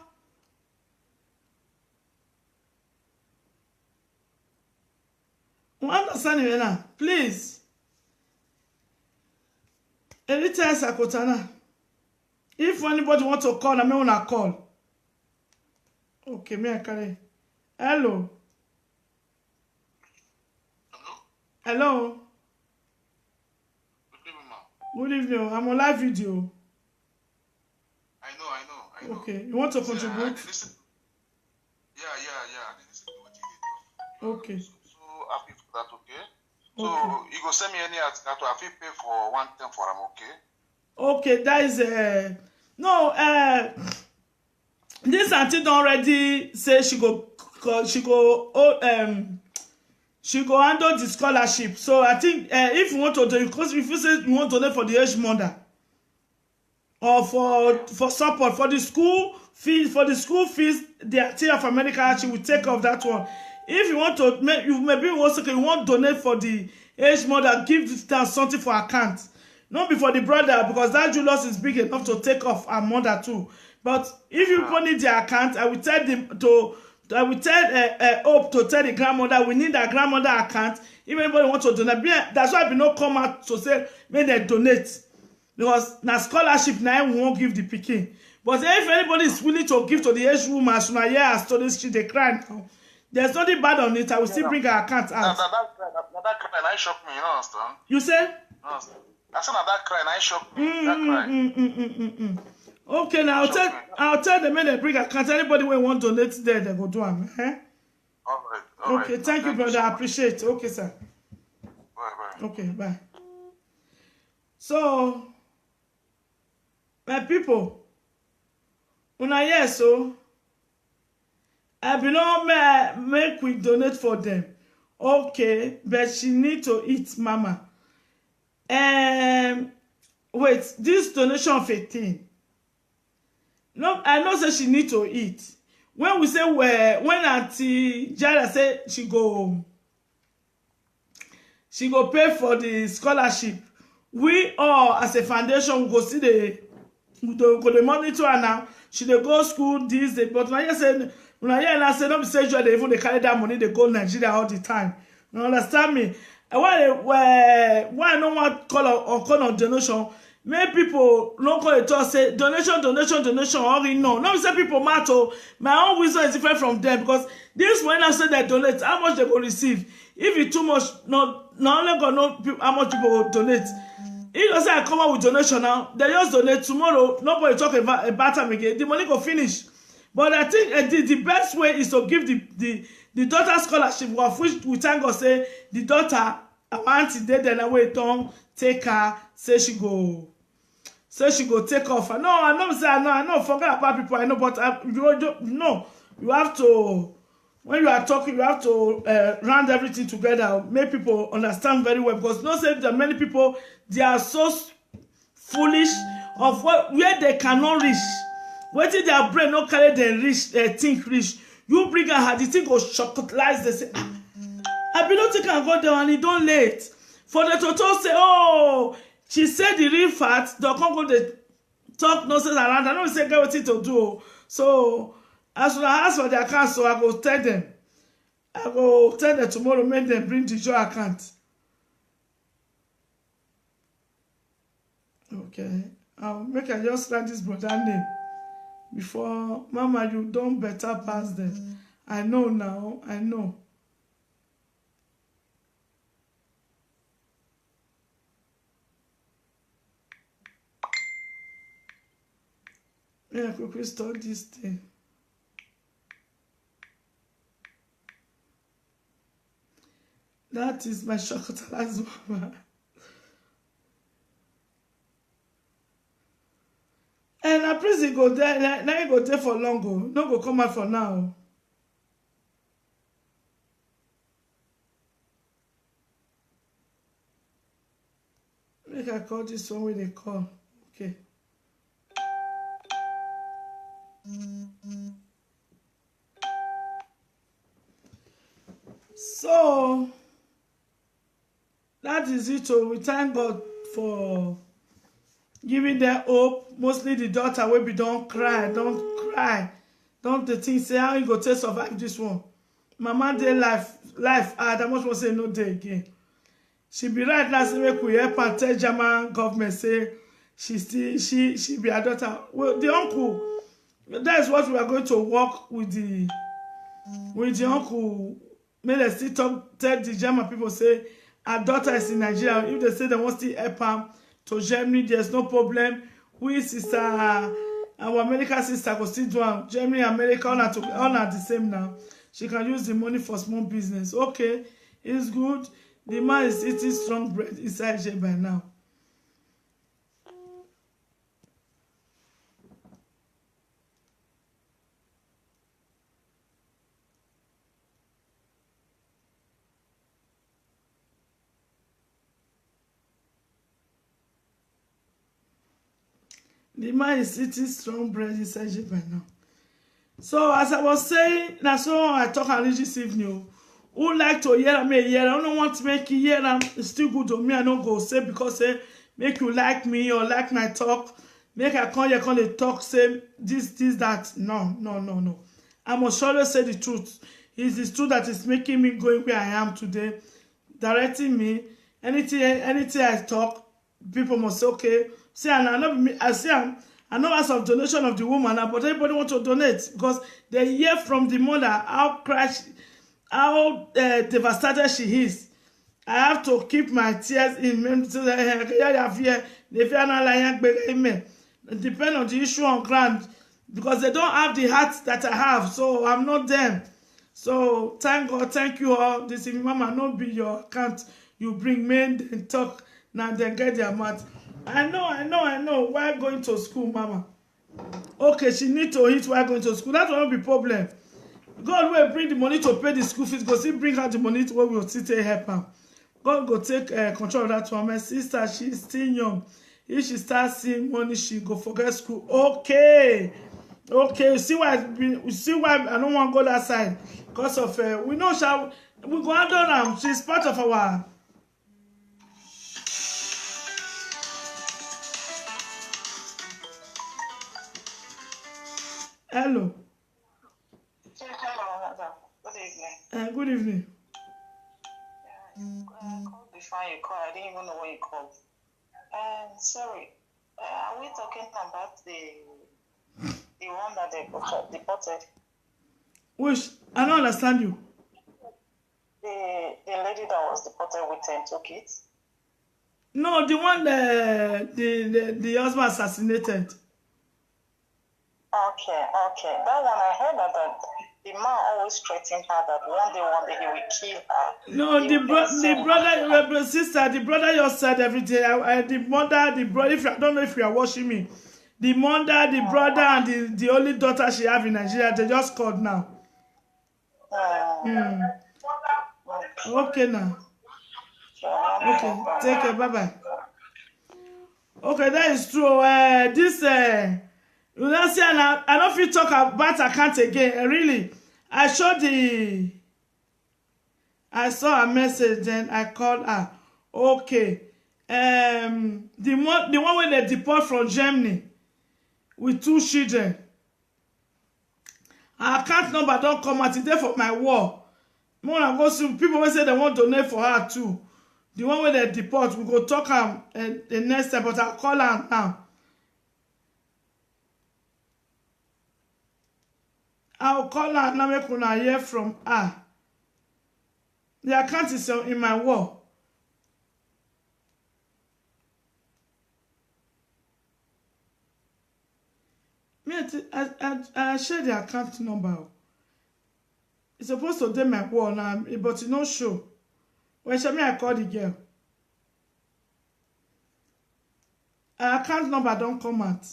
Understand you now, please. Anytime Sakotana. If anybody want to call, I may wanna call. Okay, me I carry. Hello. Hello. Good evening, ma'am. Good evening. I'm on live video. I know. Okay, you want to contribute? Yeah. I listen to what you did. Okay. So happy for that, okay? So you go send me any article to have pay for one time for them, okay? Okay, that is no this auntie don already say she go handle the scholarship. So I think if you want to do, because if you say you want to donate for the age mother or for support for the school fees, the Auntie of America, she will take off that one. If you want to, maybe also you want to donate for the age mother, give them something for account. Not before the brother, because that Julius is big enough to take off her mother too. But if you need the account, I will tell them to. I will tell Hope to tell the grandmother we need that grandmother account. If anybody wants to donate, that's why we not come out to say when they donate, because na scholarship now we won't give the pikin. But if anybody is willing to give to the age woman, as soon as I told she they cry now. There's nothing bad on it. I will still bring her account out. That cry, I shock me. You understand? You say? I said that cry, I shock me. That cry. Okay, now I'll tell them when they bring account. Anybody when want to donate there, they go do them. Eh? All right. Okay, thank you, brother. I appreciate it. Okay, sir. Bye. Okay, bye. So, my people, una yes, so I be not make we donate for them. Okay, but she need to eat, mama. Wait, this donation of 18. No, I know say she need to eat. When we say when Auntie Jada say she go pay for the scholarship, we all as a foundation we go see the monitor her now. She dey go school this day, but when I say don't be say they even they carry that money, they go Nigeria all the time. You understand me? Why I no want call on donation? Many people don't call it to say donation. Already know. Now we say people matter. My own wisdom is different from them, because this when I say they donate, how much they go receive. If it's too much, not only gonna know how much people will donate. If you say I come out with donation now, they just donate tomorrow. Nobody talk about them again. The money go finish. But I think the best way is to give the daughter scholarship, of which we thank God say the daughter, our auntie dead and away don't take her, say say she go take off. No, I know say I know forget about people. I know, but you have to, when you are talking, you have to round everything together, make people understand very well. Because no say that many people, they are so foolish of where they cannot reach. Wetin their brain no carry them reach, think reach. You bring her, the thing go shortcutize. They say, I be not think I go there and it don't late. For the total say, oh, she said the real fact, they can't go the talk nonsense around. I don't say get wetin to do. So as soon as I ask for their account, so I go tell them. I go tell them tomorrow, make them bring the joy account. Okay. Make I just write this brother name. Before, Mama, you don't better pass them. I know now. I know. Yeah, quickly start this thing. That is my chocolate mama. And I prison go there, now you go there for long go. No go come out for now. Make I call this one with a call. Okay. So that is it. So we thank God for giving them hope. Mostly the daughter will be don't cry. Don't the thing say how you go to survive this one. Mama day life hard. I must say no day again. She be right now say make we help and tell German government say she be her daughter. Well, the uncle, that is what we are going to work with the uncle. May they still tell the German people say our daughter is in Nigeria. If they say they want to help her to Germany, there's no problem. We sister, our American sister go still do am. Germany, America, all are the same now. She can use the money for small business. Okay, it's good. The man is eating strong bread inside here by now. The man is eating strong bread inside here by now. So as I was saying, that's so I talk a little this evening. Who like to hear me hear? I don't want to make you hear them. It's still good to me. I don't go say because say make you like me or like my talk. Make I come here, come talk, say this, that. No. I must always say the truth. It's the truth that is making me going where I am today, directing me. Anything I talk, people must say okay. See, and I know as of donation of the woman, but everybody want to donate because they hear from the mother how devastated she is. I have to keep my tears in. Depend on the issue on ground because they don't have the heart that I have, so I'm not them. So thank God, thank you all. This evening, Mama, not be your account. You bring men and talk now. They get their mouth. I know. Why going to school, Mama? Okay, she need to eat while going to school. That will not be problem. God will bring the money to pay the school fees. Go see, bring her the money to where we will still take help her. God go take control of that one. My sister, she's still young. If she starts seeing money, she go forget school. Okay. You see why I don't want to go that side because of we know we go handle them. She's part of our. Hello. Hello, good evening. Good evening. I called before you called. I didn't even know when you called. Sorry. Are we talking about the one that they deported? Which? I don't understand you. The lady that was deported with 2 kids? No, the one the husband assassinated. Okay. That one, I heard that the man always threatened her that one day he will kill her. No, He the will brother, sister, the brother just said everything. The mother, the brother. If I don't know if you are watching me, the mother, the brother, and the only daughter she have in Nigeria, they just called now. Okay now. Okay, take care. Bye bye. Okay, that is true. This you know, see, I don't feel talk about account again. Really, I saw a message, then I called her. Okay, the one where they deport from Germany with 2 children. Her account number don't come out. It's there for my wall. When I go see people will say they want to donate for her too. The one where they deport, we go talk am the next time, but I'll call her now. I'll call her now, make una hear from her. The account is in my wall. I share the account number. It's supposed to be my wall now, but it no show. When I call the girl. Her account number don't come out.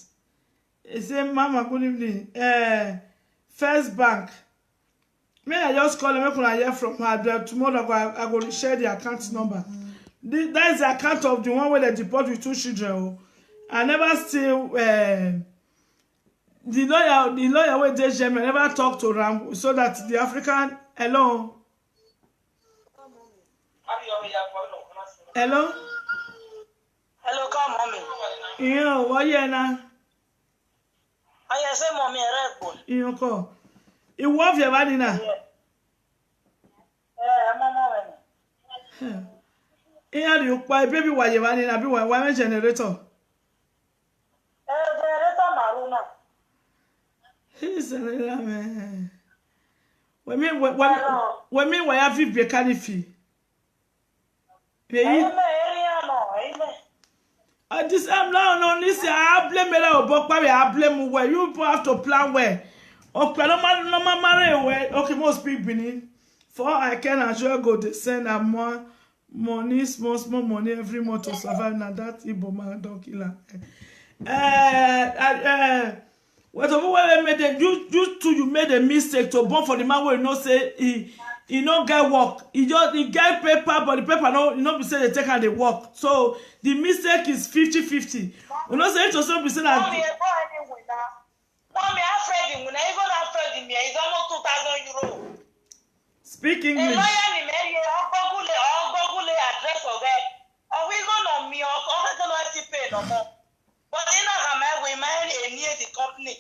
It say, Mama, good evening. First Bank. May I just call her, make una hear from her. Tomorrow I go share the account number. That is the account of the one where they deport with 2 children. I never still the lawyer wey dey Germany never talk to Ram so that the African hello. Hello, come mommy. What you na? I say mommy red bull. You call. You want your money na? Mama. You buy baby why your money na be why generator? Generator maruna. He's a little man. When why have you be califi? This I'm now no this I blame me la obok pa I blame where you have to plan where. Okay, no marry where. Okay, most speak Benin. For I can actually go to send a more money, small money every month to survive. Now that Igbo man don't kill her. Whatever made it, you made a mistake to born for the man where you know say he no get work. He get paper, but the paper no be say they take and they work. So the mistake is 50-50. You know say to some be say that. Mommy, I'm afraid when I even afraid me, it's almost 2,000 euros. Speak English. A lawyer in Mary, I'll Google address of that. Or we go on me, or going to pay no more. But in a we marry a near the company.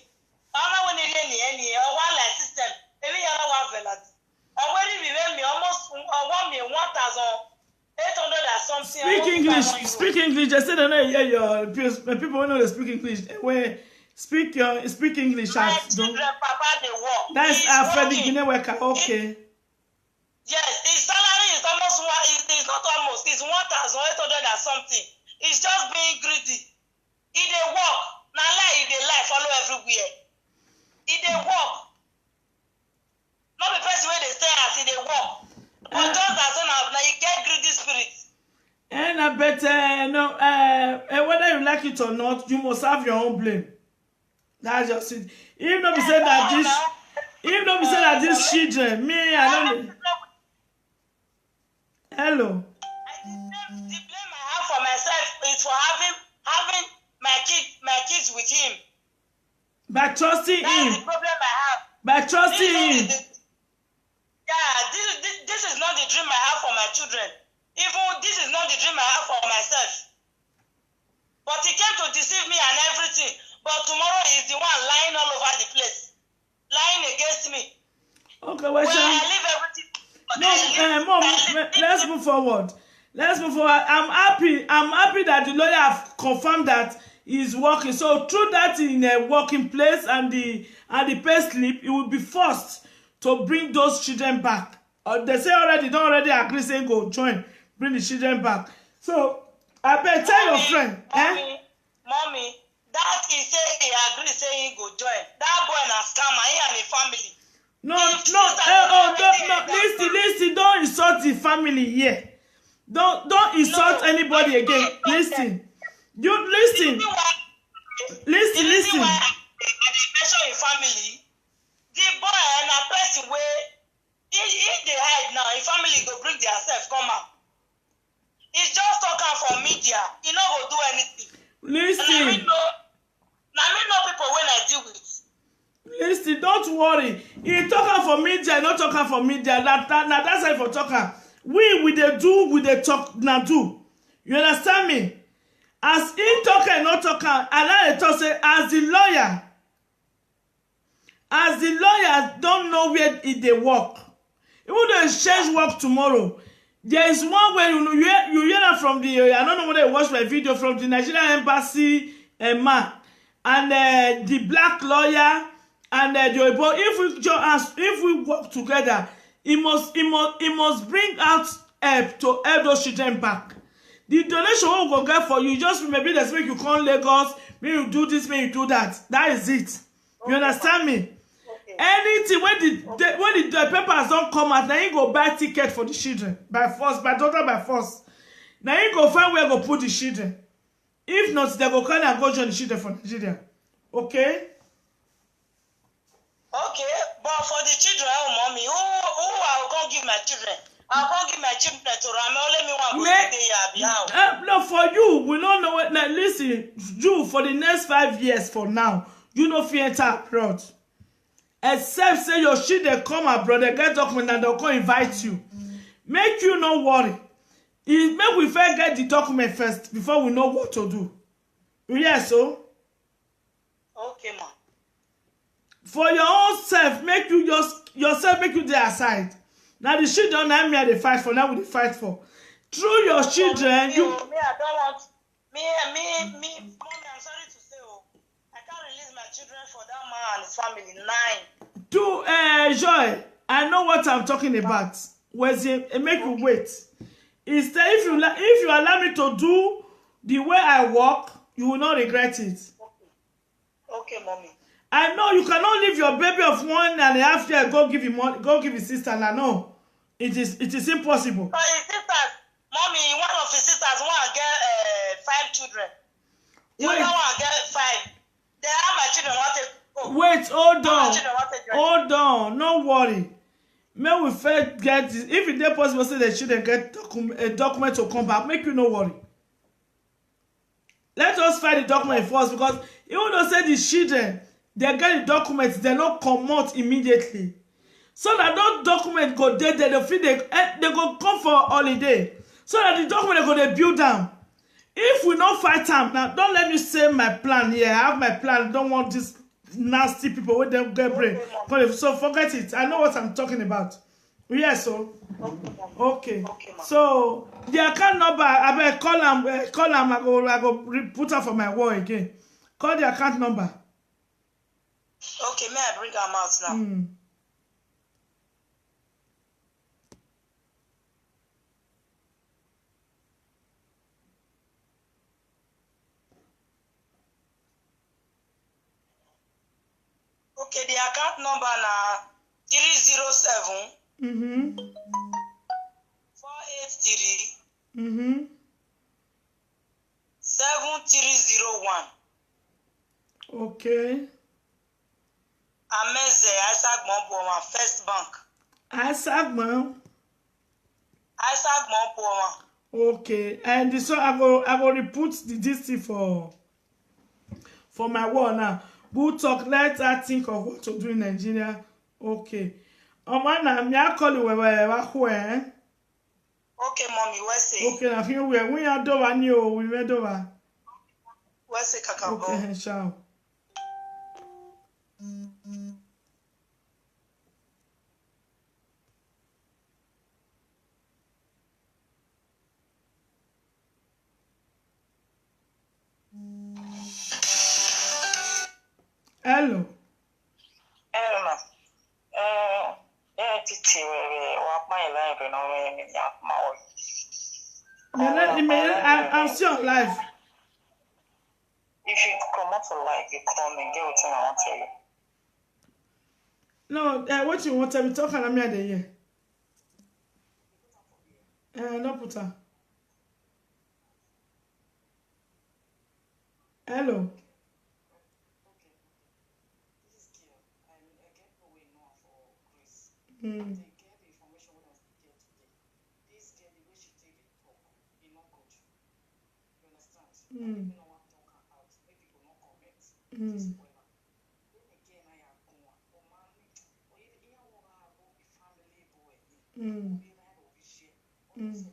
I don't want any one like system. Every other one velvet. Already we me almost 1,800 or something. Speak English. Speak English. I said I know your people who know they speak English. Where speak English. My children, Papa, they work. That's Alfred Guinea worker. Okay. Yes, his salary is almost it's not almost. It's 1,800 or something. It's just being greedy. He dey work. Now lie, he dey lie, follow everywhere. He dey work. Not the person where they stay as he dey work. But just as now he get greedy spirit. And I bet whether you like it or not, you must have your own blame. That's just it. Even though we say that these children, me, I don't know. Hello. The blame I have for myself is for having my kids with him. By trusting That's him. the problem I have. By trusting him. This is not the dream I have for my children. Even this is not the dream I have for myself. But he came to deceive me and everything. But tomorrow is the one lying all over the place. Lying against me. Okay, well, I leave everything. Mom, let's move forward. I'm happy that the lawyer have confirmed that he's working. So through that in a working place and the pay slip, it will be forced to bring those children back. They say don't already agree saying go join, bring the children back. So I better tell your friend. Mommy, that he say he agree saying he go join. That boy na scammer, he and his family. No, listen, don't insult the family here. Don't insult anybody again. Listen. You listen. Listen. Why I mention your family, the boy and a person where if they hide now, your family go bring themselves come out. It's just talking from media. He not go do anything. Listen. And I know people when I deal with. Listen, don't worry. He talking for media, not talking for media. That's how for talking. We dey do, we dey talk, na do. You understand me? As he talking, not talking, and I talk say, as the lawyer don't know where it dey work. Even though exchange work tomorrow, there is one way you hear that from the I don't know whether you watch my video from the Nigerian embassy man and the black lawyer and the Oyibo. If we work together, it must bring out help to help those children back. The donation we go get for you, just maybe let's make you come Lagos, maybe you do this, maybe you do that. That is it. You understand me? Okay. Anything when the papers don't come out, now you go buy ticket for the children by force, by force. Now you go find where go put the children. If not, they go kind of go join the children for Nigeria. Okay? Okay, but for the children, mommy, who I will give my children? I'll go give my children to Rame. Let me want to stay here. No, for you, we don't know. Now, listen, you for the next 5 years for now, you no fear enter abroad. Except say your children come abroad, they get document and they'll come invite you. Make you no worry. Make we first get the document first before we know what to do. Yes, so? Okay, ma. For your own self, make you yourself make you there aside. Now the children now me they fight for, now we fight for. Through your children, me, I don't want mommy, I'm sorry to say, I can't release my children for that man and his family. 9. Joy, I know what I'm talking about. Where's it make you wait. Instead, if you allow me to do the way I work, you will not regret it. Okay, mommy. I know you cannot leave your baby of 1.5 years go give him money, go give his sister. And I know it is impossible. But his sisters, mommy, one of his sisters want to get 5 children. The other one get 5. They have my children want to go. Wait, hold on, no worry. May we first get this. If it is possible, say the children get a document to come back. Make you no worry. Let us find the document first, because even though say the children they get the documents, they don't come out immediately. So that those documents go there, they go come for holiday. So that the document go they build them. If we don't fight them, now don't let me say my plan here. I have my plan. Don't want these nasty people with them get brain. So forget it. I know what I'm talking about. Yes, so okay. So the account number, I better call them. I go put her for my wall again. Call the account number. Okay, may I bring them out now? Okay, the account number now 307 483 7301. Okay. Ameze Isaac Monpoma, First Bank. Isaac Monpoma. Okay, and so I go report this thing for my wall now. We'll talk. Let us think of what to do in Nigeria. Okay. Man, me I call you where. Okay, mommy, where say? Okay, now here we are doing new. We made over. Where say Kakabo? Okay, ciao. Hello. Hello. Titi, walk my life and I'm still alive. If you come out for life, you call me, get what I want to tell you. No, what you want to be talking about me at the year? No, put her. Hello. Mm. Mm. Mm. Mm. Mm.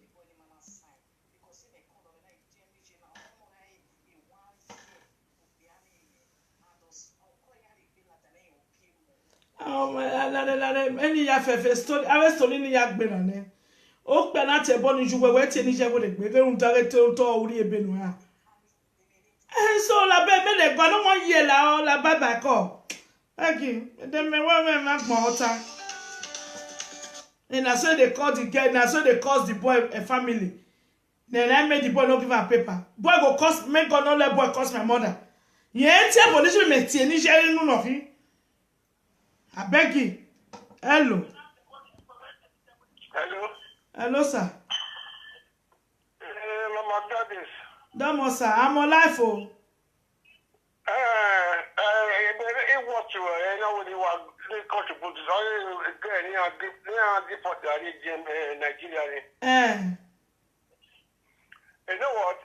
Any ya fefe story I was story ni ya gbe na ne o pe na te bo ni ju wewe ti ni je wo le gbe ke un tare to ori ebe nu ha so la be me le gba no mo ye la o la baba ko okay dem me wa me ma gbon ota and I say they call the girl na so they cause the boy a family then I made the boy no give her paper boy go cost make God no let boy cost my mother yen ti police me ti ni je nu no fi I beg you. Hello. Hello. Hello, sir. Mama Gladys. Damo, sir. I'm alive, oh. It was you, know, when you were contributing, again, deport Nigeria. You know what?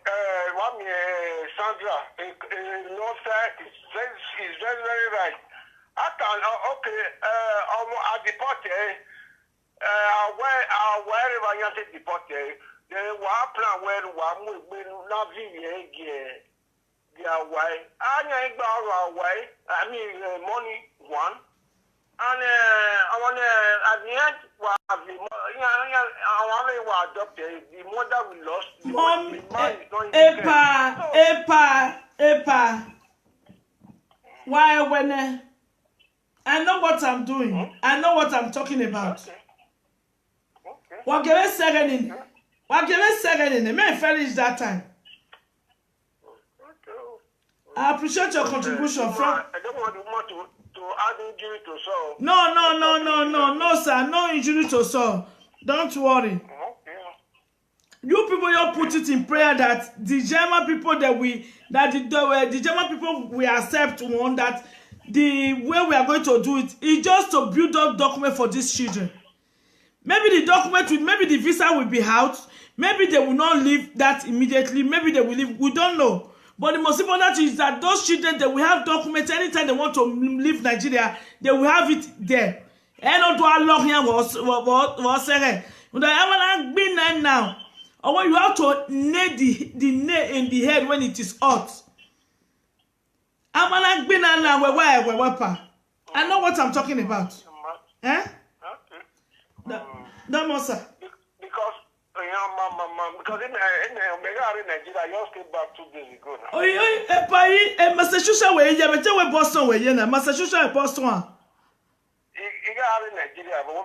One Sandra, is very, very right. I can, okay, I deported, wherever you have deported, then what plan where one will not be their way. I ain't about way, I mean, money, one. And I want at the end, I want to adopt the mother we lost. Mom, Epa. Why when I know what I'm doing. I know what I'm talking about. Okay. What give a second in? May finish that time. Okay. I appreciate your contribution from. I don't want to add injury to soul. No, sir. No injury to soul. Don't worry. Okay. You people, you put it in prayer that the German people the German people will accept one that. The way we are going to do it is just to build up document for these children. Maybe the document maybe the visa will be out. Maybe they will not leave that immediately. Maybe they will leave. We don't know. But the most important is that those children, they will have documents anytime they want to leave Nigeria. They will have it there. And not do a long here was now. Or when you have to nail the nail in the head when it is hot. I know what I'm talking about. Eh? Okay. No more, sir. Because in Nigeria, I just came back 2 days ago now. Oh, Massachusetts way, yeah, but we Boston way, yeah, Massachusetts Boston. You got in Nigeria, but my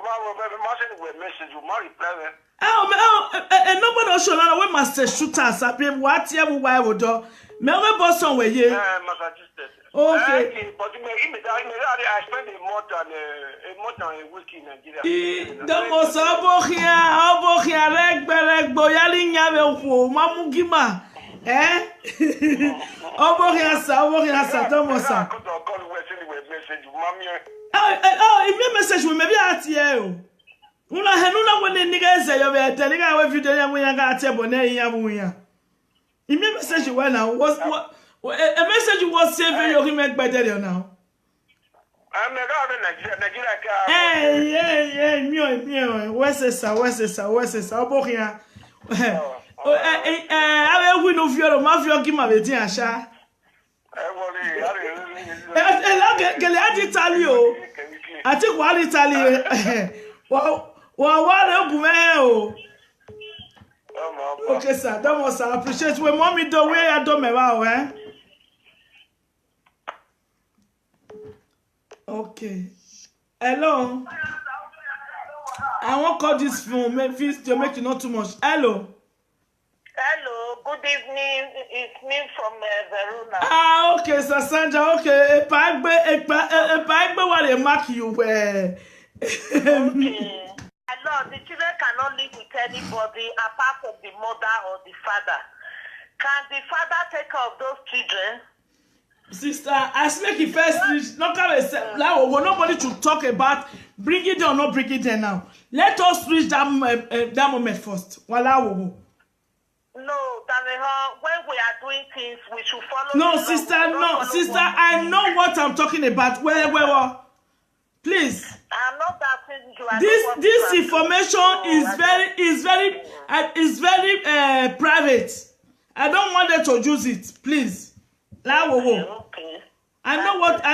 message, you might reply. And nobody else should know where Massachusetts are being what you will do. Melbourne Boston way, yeah. Massachusetts. Okay. But I spent more than a week in Nigeria. The most here, reg, boyaling yave, mamugima. Eh? Over here, sir, Domosa. Oh, message will maybe at you. Una henuna when the niggas say you're a telling our video when I got a bonnet. Ime message you were now. What a message you was saving your him by there now. I'm Nigeria. Hey, where's this? Over here. I will win of your mafia give my tea, Asha. I think what Italy. Wow, what okay, sir. That was I appreciate when mommy do way I don't know, eh? Okay. Hello. I won't call this phone. Maybe to make you not too much. Hello. Hello. Good evening, It's me from Verona. Ah, okay, Sir Sandra, okay. Epagbe what they mark you where. Okay. I know the children cannot live with anybody apart from the mother or the father. Can the father take care of those children? Sister, I speak it first. Not nobody should talk about bring it or not bring it there now. Let us reach that moment first. No, when we are doing things, we should follow. No, sister, I know what I'm talking about. Where? Please. I'm not asking you. This information is very private. I don't want them to use it, please. Okay. I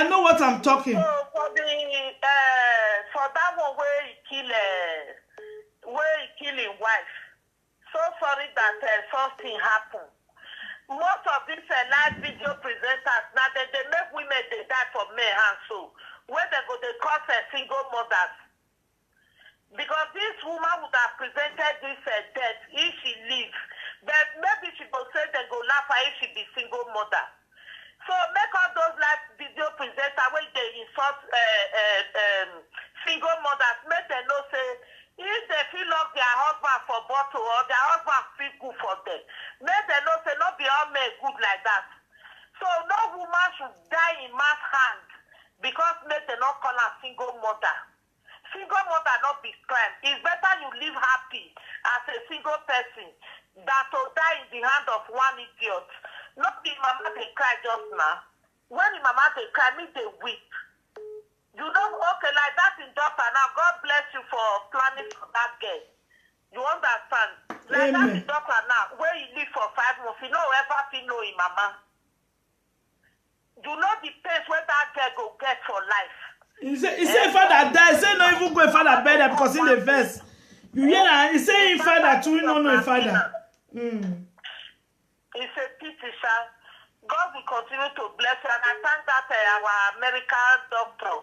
know what I'm talking. So for that one where he kill his wife. So sorry that something happened. Most of these live video presenters now they make women they die for men and so where they go they cause single mothers. Because this woman would have presented this death if she lives. But maybe she will say they go laugh if she be single mother. So make all those live video presenters when they insult single mothers, make them know say if they feel love their husband for bottle or their husband feel good for them, make them know say not be all men good like that. So no woman should die in man's hand because make them not call her single mother. Single mother not be crime. It's better you live happy as a single person than to die in the hand of one idiot. Not the mama they cry just now. When the mama they cry, me they weep. You know, okay, like that in daughter now. God bless you for planning for that girl. You understand? Like that in daughter now, where you live for 5 months, you know ever feel know him, mama. You know the pace where that girl go get for life. He say father die. He say no even go a father bed because in the verse. You hear that? He say in father too, no a father. It's a pity, sir. God will continue to bless you. And I thank that our American doctor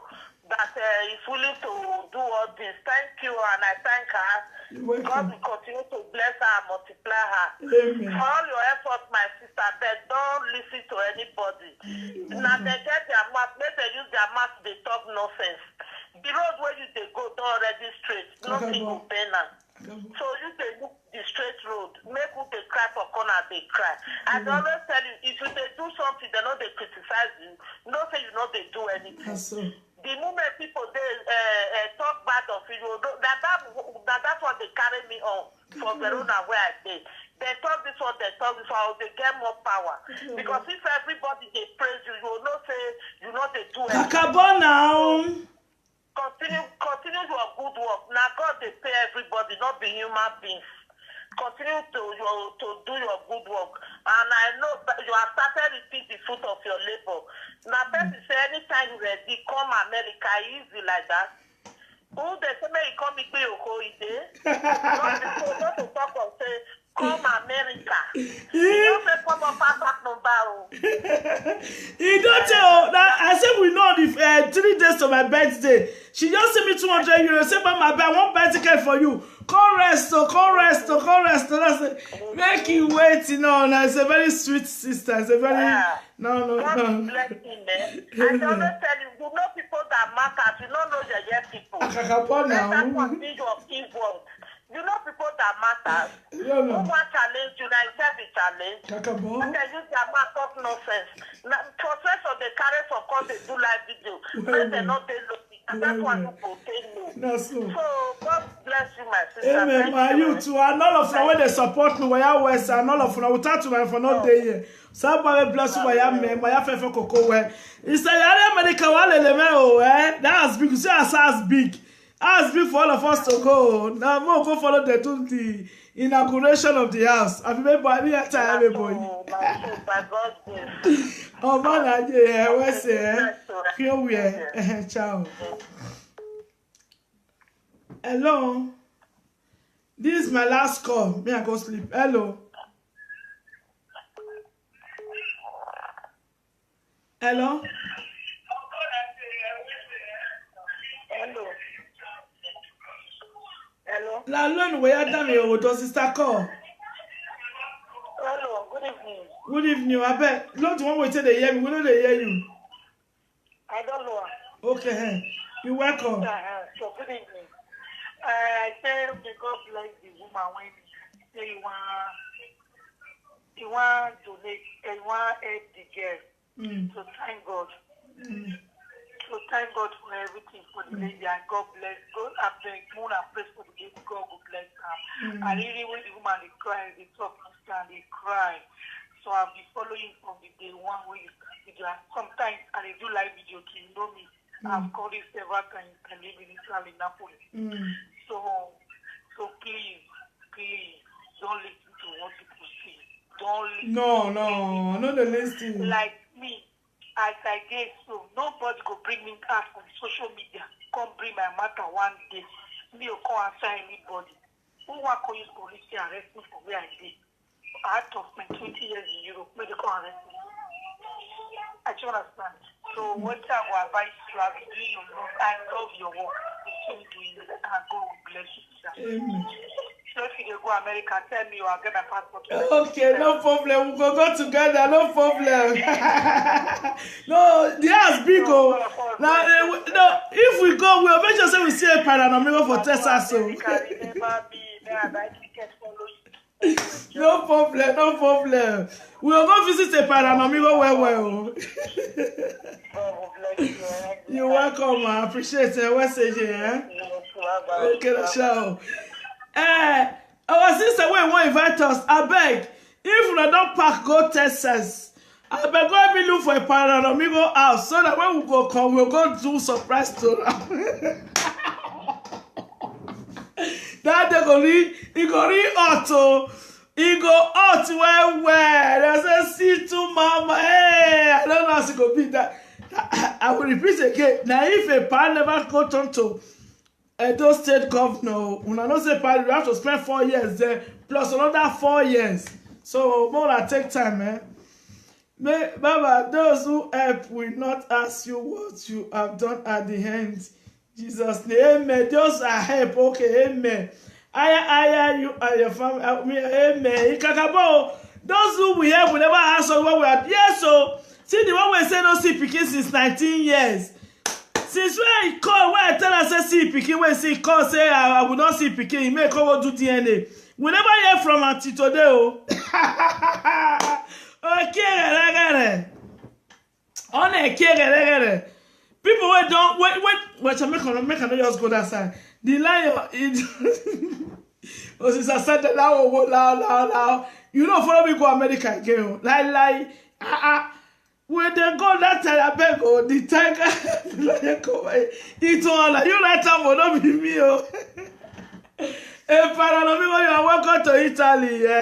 that is willing to do all this. Thank you, and I thank her. God will continue to bless her and multiply her. Amen. For all your efforts, my sister, but don't listen to anybody. Now they get their mouth, let them use their mouth, they talk nonsense. The road where you they go don't already straight. Nothing will pay now. So you they look the straight road. Make who they cry for corner, they cry. I always tell you, if you they do something, they know they criticize you. No say you know they do anything. The moment people they talk bad of you, that's what they carry me on for Verona where I did. They talk this one, they get more power. Because if everybody they praise you, you will not say you know they do anything. Kakabo now. Continue your good work. Now God they pay everybody, not be human beings. Continue to do your good work. And I know that you have started reaping the fruit of your labor. Now person say anytime you ready, come America easy like that. Who they say may come me your holiday? Not to talk of say come America. You don't say come up that number. You don't tell that I said we know the 3 days of my birthday. She just sent me 200 euros. Say, but my bad, one bicycle for you. Come rest. Make you wait, you know. No, it's a very sweet sister. It's a very no. God bless you, man. I always tell you, you know people that matter. You don't know the people. That's what be your keyboard. You know people that matter. Who want challenge you, now instead of challenge. When they use their mouth talk nonsense. Professor they carry some cause they do live video. When they not they look. And that's what people they know. So God bless you, my sister. Amen. My you too. And all of them when they support me, where West and all of them, we talk to my for not day here. Somebody bless you, where me, where fefe koko where. It's a America one element, that's big. See as big. As big for all of us to go. Now we'll go follow the inauguration of the house. Have you made by me time, everybody? By God's grace. Oh man, yeah, we say, here we are. Ciao. Hello. This is my last call. Me, I go sleep. Hello. Hello. Hello. La lone we ada me o to sister call. Hello. Oh, good evening. Good evening. I bet. Not the one we say they hear me. We know they hear you. I don't know. Okay. You're welcome. So good evening. I say may God bless the woman when say you want to donate, you want help the girl. So thank God. So thank God for everything for the lady and God bless. God and beg, moon and praise for the lady. God will bless her. I really when the woman they cry, they talk and they cry. So I'll be following from the day one where you start video. Sometimes I do live video to know me. I've called it several times. I live in Israel in Napoli. So please don't listen to what people say. Don't listen. No, not the listening. Like me, as I did so, nobody could bring me out on social media. Come bring my matter one day. Me or come answer anybody. Who want to use police to arrest me for where I did? Out of my 20 years in Europe, medical arrest me. I don't understand. So what I will advise you, I'll be doing your love. I love your work. Continue doing it, and God will bless you. Amen. So if you go to America, tell me I'll get my passport. Okay, no problem. We go together, no problem. No, the house big go. Now, no, if we go, we'll make sure say we see a paranormal for Texas. So. No problem. We'll go visit a paranormal well. You're welcome. I appreciate your message. Okay, the show. Our sister when won't invite us, I beg. If we don't pack go Texas, I beg go be look for a paranormal house so that when we go come, we'll go do surprise to them. That they go read auto. He go out where there's a see to mama. Hey, I don't know how to go be that. I will repeat again. Now, if a pan never go turn to Edo State governor, when I don't say pan, you have to spend 4 years there plus another 4 years. So more than take time, man. Baba, those who help will not ask you what you have done at the end. Jesus' name, amen. Those are help, okay, amen. Aya, you and your family, amen. Ikakabo, those who we help will never ask us what we are. Yes, so see the one we say no see pikin since 19 years. Since when he call, when I tell us say see pikin, when he call say I will not see pikin, he may come do DNA. We never hear from until today, oh. Okay, people wait don't wait I make I just go that side. The lion it was said that now you don't follow me go America again. Lie when they go that time I beg the tiger the lion come it's all you like time will not be me oh. Paranormal, you are welcome to Italy. I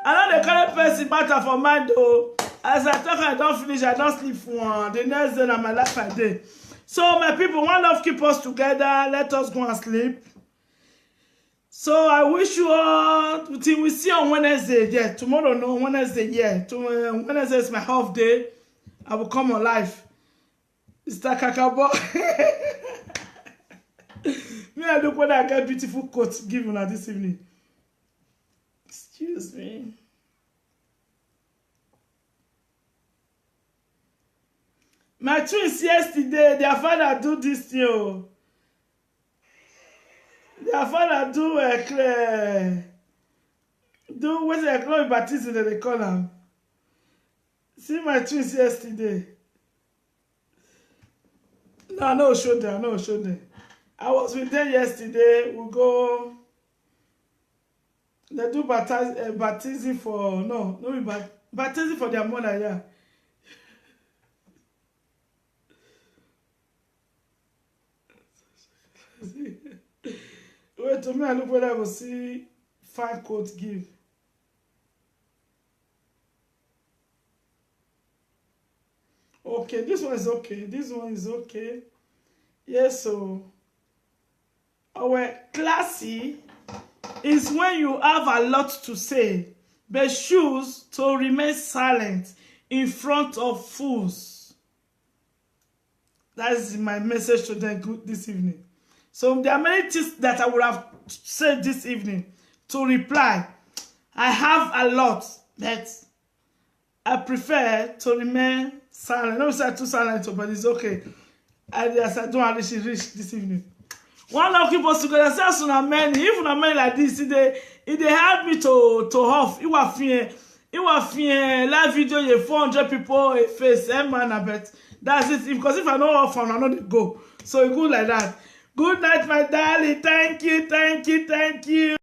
know the current person matter for mind though. As I talk, I don't finish, I don't sleep for one. The next day, my life I day. So, my people, one love keep us together. Let us go and sleep. So, I wish you all, till we see on Wednesday. Yeah, tomorrow, no, Wednesday, yeah. Wednesday is my half day. I will come on live. Mr. Kakabo. Me, I look whether I get beautiful coat given her this evening. Excuse me. My twins yesterday, their father do this thing. Their father do what's a club baptism that they call them. See my twins yesterday. No, show them. I was with them yesterday. We go. They do baptism for baptism for their mother, yeah. Wait to me, I look whether I will see 5 quotes give. Okay, this one is okay. This one is okay. Yes, so our classy is when you have a lot to say, but choose to remain silent in front of fools. That is my message to them this evening. So there are many things that I would have said this evening to reply. I have a lot, but I prefer to remain silent. No, say too silent, but it's okay. As I don't reach this evening. One of people together say so na many, even na many like this, they help me to off. It was live video, 400 people a face, man, I bet. That's it. Because if I know off, I know they go. So it good like that. Good night, my darling. Thank you.